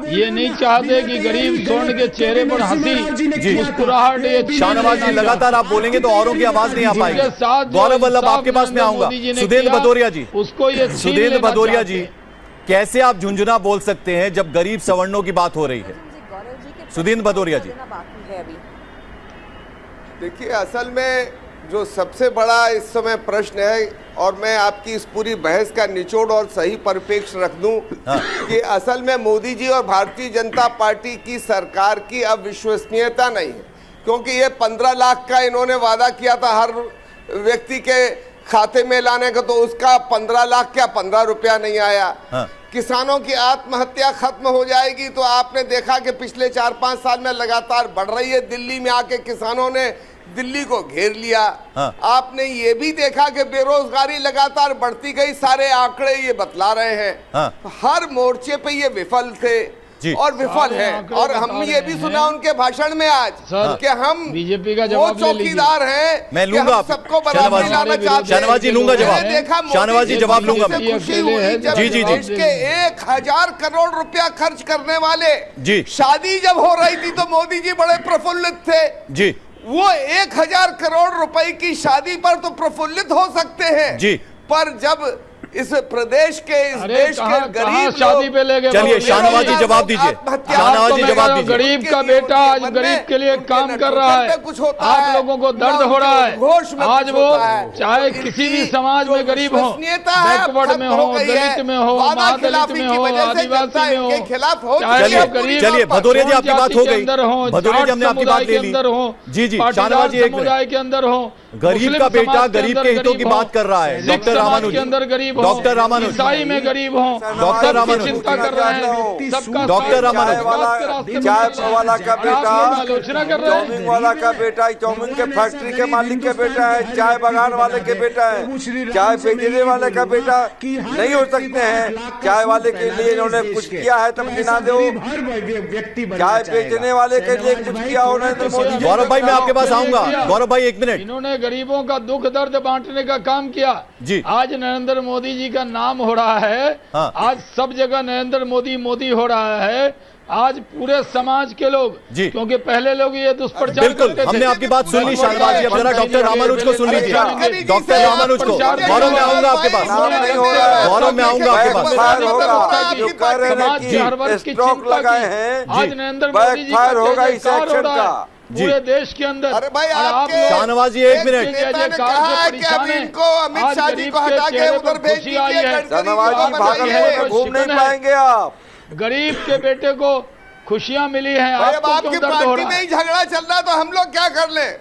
ये नहीं चाहते कि गरीब स्वर्ण के चेहरे पर हंसी मुस्कुराहट। शाहनवाज जी लगातार आप बोलेंगे तो औरों की आवाज नहीं आ पाएगी। गौरव वल्लभ आपके पास में आऊंगा। सुदेंद्र भदौरिया जी, उसको ये सुदेंद्र भदौरिया जी, कैसे आप झुंझुना बोल सकते हैं जब गरीब सवर्णों की बात हो रही है? सुदेंद्र भदौरिया जी, देखिए असल में जो सबसे बड़ा इस समय प्रश्न है, और मैं आपकी इस पूरी बहस का निचोड़ और सही परिप्रेक्ष्य रख दूं कि असल में मोदी जी और भारतीय जनता पार्टी की सरकार की अब विश्वसनीयता नहीं है, क्योंकि ये 15 लाख का इन्होंने वादा किया था हर व्यक्ति के खाते में लाने का, तो उसका 15 लाख क्या 15 रुपया नहीं आया। किसानों की आत्महत्या खत्म हो जाएगी, तो आपने देखा कि पिछले 4-5 साल में लगातार बढ़ रही है। दिल्ली में आके किसानों ने दिल्ली को घेर लिया। आपने ये भी देखा कि बेरोजगारी लगातार बढ़ती गई, सारे आंकड़े ये बतला रहे हैं। हर मोर्चे पे ये विफल थे और विफल है। और हम ये भी सुना उनके भाषण में आज कि हम बीजेपी का वो चौकीदार हैं, मैं लूंगा सबको बराबरी लाना चाहते हैं। शाहनवाज जी लूंगा जवाब, देखा शाहनवाज जी जवाब लूंगा मैं। खुशी हुई जब जी जी देश के 1000 करोड़ रुपया खर्च करने वाले जी शादी जब हो रही थी तो मोदी जी बड़े प्रफुल्लित थे। जी वो 1000 करोड़ रुपए की शादी पर तो प्रफुल्लित हो सकते हैं जी, पर जब इस प्रदेश के, इस देश के गरीब शादी पे ले गए। चलिए शाहनवाज जी जवाब दीजिए, शाहनवाज जी जवाब दीजिए। गरीब का बेटा आज गरीब के लिए काम कर रहा है, आप लोगों को दर्द हो रहा है। आज वो चाहे किसी भी समाज में गरीब हो, बैकवर्ड में हो, दलित में हो, महादलित में हो, आदिवासी में हो, चाहे गरीब, चलिए भदौरिया जी आपकी बात हो गई, भदौरिया जी हमने आपकी बात ले ली। जी जी शाहनवाज जी, एक समुदाय के अंदर हो, गरीब का बेटा गरीब के हितों की बात कर रहा है डॉक्टर रामानुज के अंदर गरीब हो, डॉक्टर रामानुज, ईसाई में गरीब हो, डॉक्टर रामानुज, चिंता कर रहे हैं सबका, डॉक्टर रामानुज, चाय वाला का बेटा, आलोचना कर रहे हैं। चाउमीन वाला का बेटा, चाउमीन के फैक्ट्री के मालिक के बेटा है, चाय बागान वाले के बेटा है, चाय बेचने वाले का बेटा नहीं हो सकते हैं। चाय वाले के लिए इन्होंने कुछ किया है तब गिना दो, चाय बेचने वाले के लिए कुछ किया हो नरेंद्र मोदी जी। गौरव भाई मैं आपके पास आऊंगा, गौरव भाई एक मिनट। इन्होंने गरीबों का दुख दर्द बांटने का काम किया जी। आज नरेंद्र मोदी जी का नाम हो रहा है, हाँ। आज सब जगह नरेंद्र मोदी मोदी हो रहा है, आज पूरे समाज के लोग जी। क्योंकि पहले लोग ये दुष्प्रचार बिल्कुल, करते थे। हमने आपकी बात सुन ली शाहनवाज जी, अब जरा डॉक्टर रामानुज को सुन लीजिए। डॉक्टर रामानुज को, गौरव मैं आऊंगा आपके पास, गौरव मैं आऊंगा आपके पास। बैकफायर होगा, जो कह रहे हैं कि स्ट्रोक लगाए हैं, आज नरेंद्र मोदी जी बैकफायर होगा इस जयकार हो एक्शन रहा का। है पूरे देश के अंदर। अरे भाई, और आप आपके लोग शाहनवाज जी एक मिनट। नेता ने कहा है कि अब इनको अमित शाह जी को हटा के उधर भेज दीजिए, शाहनवाज जी भागल है, घूम नहीं पाएंगे आप। गरीब के बेटे को खुशियां मिली हैं, भाई अब आपको आपकी क्यों दर्द हो पार्टी रहा में है? ही झगड़ा चल रहा है तो हम लोग क्या कर ले?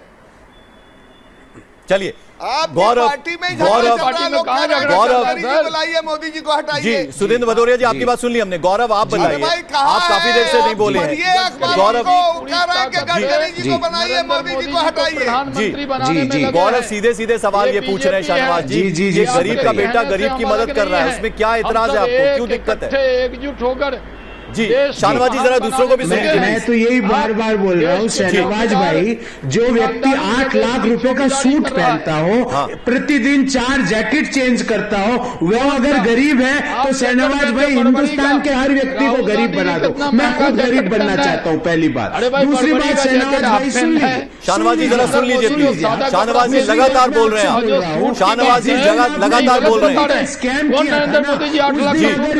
चलिए आपकी गौरव, पार्टी में ही झगड़ा गौरव, चल रहा है, पार्टी में लोग कहाँ कह रहे हैं झगड़ा गौरव, गडकरी जी बुलाइए, मोदी जी को हटाइए। जी सुरेंद्र भदौरिया जी आपकी बात सुन ली हमने। गौरव आप अरे भाई बताइए, कहा आप काफी देर से नहीं बोले पढ़िए हैं। अखबारों गौरव को, कह रहे हैं कि गडकरी जी को बनाइए, मोदी जी को हटाइए। प्रधानमंत्री बनाने में लगे गौरव हैं। सीधे सीधे सवाल ये पूछ रहे हैं शाहनवाज जी, ये गरीब का बेटा गरीब की मदद कर रहा है, उसमें क्या इतराज है आपको, क्यों दिक्कत है? एकजुट होकर जी शाहनवाज जी जरा दूसरों को भी सुन लीजिए। मैं तो यही बार बार बोल रहा हूँ शहनवाज भाई, जो व्यक्ति 8 लाख रुपए का सूट पहनता हो, प्रतिदिन 4 जैकेट चेंज करता हो, वह अगर गरीब है तो शहनवाज भाई हिंदुस्तान के हर व्यक्ति को गरीब बना दो। मैं खुद गरीब बनना चाहता हूँ, पहली बात। दूसरी बात शहनवाज भाई सुन लीजिए, शाहनवाज जी जरा सुन लीजिए प्लीज। शाहनवाज जी लगातार बोल रहे हैं आप, शाहनवाज जी लगातार बोल रहे हैं। स्कैम किया था ना,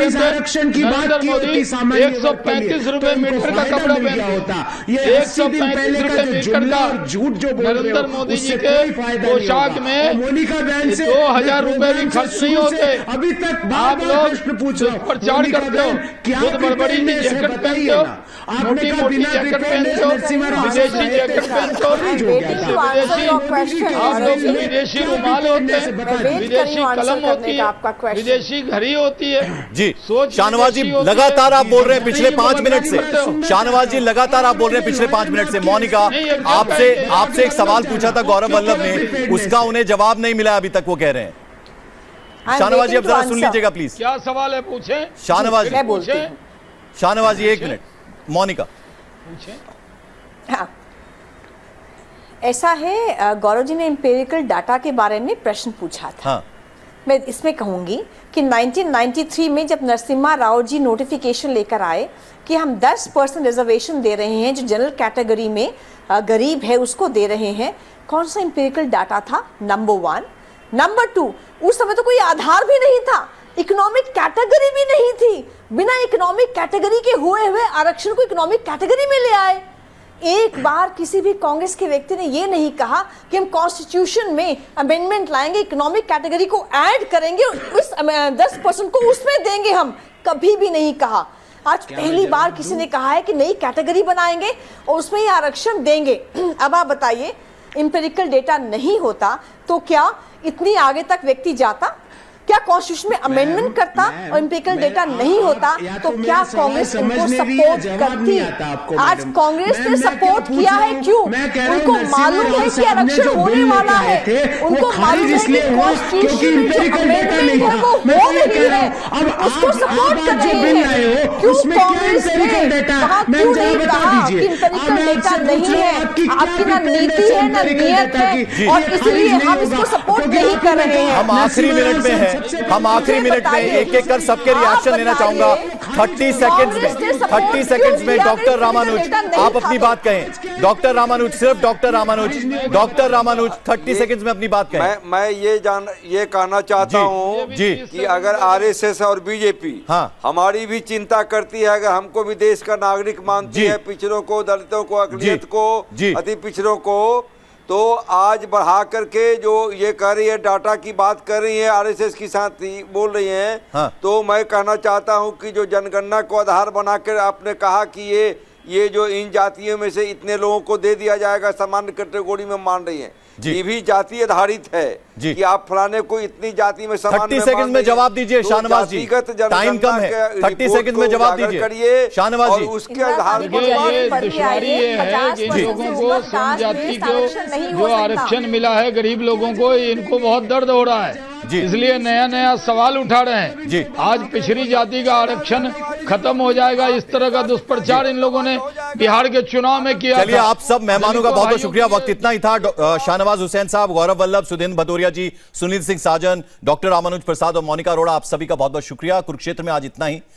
इस आरक्षण की बात की होती सामान्य 135 रुपए मीटर का कपड़ा गया होता। ये 135 रुपए मीटर का झूठ जो बोल रहे नरेंद्र हो, मोदी जी उससे के कोई फायदा नहीं पोशाक होगा। में और मोनिका बहन से 2000 रुपए भी खर्च नहीं होते। अभी तक आप बार लोग प्रश्न पूछ रहे हो, प्रचार मोनिका करते हो, बहन, क्या खुद बड़बड़ी की preparedness है, जैकेट बताइए पहनते हो, ना। आपने मोटी कहा मोटी बिना जैकेट preparedness पहनते हो, नरसिम्हा राव विदेशी साहब जैकेट का पहनते हो, coverage हो गया waiting था। to answer your Modi ji question, के आप लोग सामने विदेशी क्या रुमाल होते preparedness है, हैं, बता दीजिए। विदेशी answer कलम करने होती का है, आपका question। विदेशी घड़ी होती है जी सोच शाहनवाज जी विदेशी होती है। लगातार आप बोल रहे हैं पिछले 5 मिनट से। नहीं, शाहनवाज जी लगातार आप बोल रहे हैं पिछले 5 मिनट से। मोनिका आपसे एक सवाल पूछा था गौरव वल्लभ ने, उसका उन्हें जवाब नहीं मिला अभी तक, वो कह रहे हैं। I'm शाहनवाज जी अब waiting to जरा सुन answer. लीजिएगा प्लीज। क्या सवाल है पूछे? शाहनवाज जी, मैं बोलती हूँ। शाहनवाज जी एक मिनट। मोनिका हाँ। ऐसा है, गौरव जी ने एम्पिरिकल डाटा के बारे में प्रश्न पूछा था। हाँ मैं इसमें कहूंगी कि 1993 में जब नरसिम्हा राव जी नोटिफिकेशन लेकर आए कि हम 10% रिजर्वेशन दे रहे हैं, जो जनरल कैटेगरी में गरीब है उसको दे रहे हैं, कौन सा एम्पिरिकल डाटा था? नंबर 1। नंबर 2, उस समय तो कोई आधार भी नहीं था, इकोनॉमिक कैटेगरी भी नहीं थी। बिना इकोनॉमिक कैटेगरी के हुए आरक्षण को इकोनॉमिक कैटेगरी में ले आए। एक बार किसी भी कांग्रेस के व्यक्ति ने यह नहीं कहा कि हम कॉन्स्टिट्यूशन में अमेंडमेंट लाएंगे, इकोनॉमिक कैटेगरी को ऐड करेंगे, उस 10% को उसमें देंगे, हम कभी भी नहीं कहा। आज पहली बार किसी ने कहा है कि नई कैटेगरी बनाएंगे और उसमें ही आरक्षण देंगे। अब आप बताइए, इंपेरिकल डेटा नहीं होता तो क्या इतनी आगे तक व्यक्ति जाता? क्या कॉन्स्टिट्यूशन में अमेंडमेंट करता और इंपेरिकल डेटा नहीं होता तो क्या कांग्रेस उनको सपोर्ट करती? आज कांग्रेस ने सपोर्ट किया है, क्यों? उनको मालूम है कि आरक्षण होने वाला है, उनको मालूम है कि कॉन्स्टिट्यूशन में जो अमेंडमेंट है वो हो रही है, उसको सपोर्ट कर रहे हैं। क्यों कांग्रेस ने कहा, क्यों नहीं कहा कि इंपेरिकल डेटा नहीं है? आपकी ना नीति है ना नियत है, और इसलिए हम इसको सपोर्ट नहीं कर रहे हैं। हम आखिरी मिनट में हैं, हम आखिरी मिनट में एक एक कर सबके रिएक्शन लेना चाहूंगा। 30 सेकंड्स में डॉक्टर रामानुज आप अपनी बात कहें। डॉक्टर रामानुज, सिर्फ डॉक्टर रामानुज 30 सेकंड्स में अपनी बात कहें। मैं ये कहना चाहता हूँ जी कि अगर आरएसएस और बीजेपी हमारी भी चिंता करती है, अगर हमको भी देश का नागरिक मानती है, पिछड़ों को, दलितों को, अकलियत को, अति पिछड़ों को, तो आज बढ़ा करके जो ये कह रही है, डाटा की बात कर रही है, आरएसएस की साथ ही बोल रही हैं, तो मैं कहना चाहता हूं कि जो जनगणना को आधार बनाकर आपने कहा कि ये जो इन जातियों में से इतने लोगों को दे दिया जाएगा, सामान्य कैटेगरी में मान रही हैं, ये भी जाति आधारित है जी। कि आप फलाने को इतनी जाति में समान 30 सेकंड में जवाब दीजिए शाहनवाज जी, टाइम कम है, 30 सेकंड में जवाब दीजिए शाहनवाज जी। उसके आधार पर ये दुश्वारी ये है कि इन लोगों को समजाति को जो आरक्षण मिला है गरीब लोगों को, इनको बहुत दर्द हो रहा है, इसलिए नया नया सवाल उठा रहे हैं जी। आज पिछड़ी जाति का आरक्षण खत्म हो जाएगा, इस तरह का दुष्प्रचार इन लोगों ने बिहार के चुनाव में किया। चलिए, आप सब मेहमानों का बहुत बहुत शुक्रिया। वक्त इतना ही था। शाहनवाज हुसैन साहब, गौरव वल्लभ, सुधींद्र भदौरिया जी, सुनील सिंह साजन, डॉक्टर रामानुज प्रसाद और मोनिका अरोड़ा, आप सभी का बहुत बहुत शुक्रिया। कुरुक्षेत्र में आज इतना ही।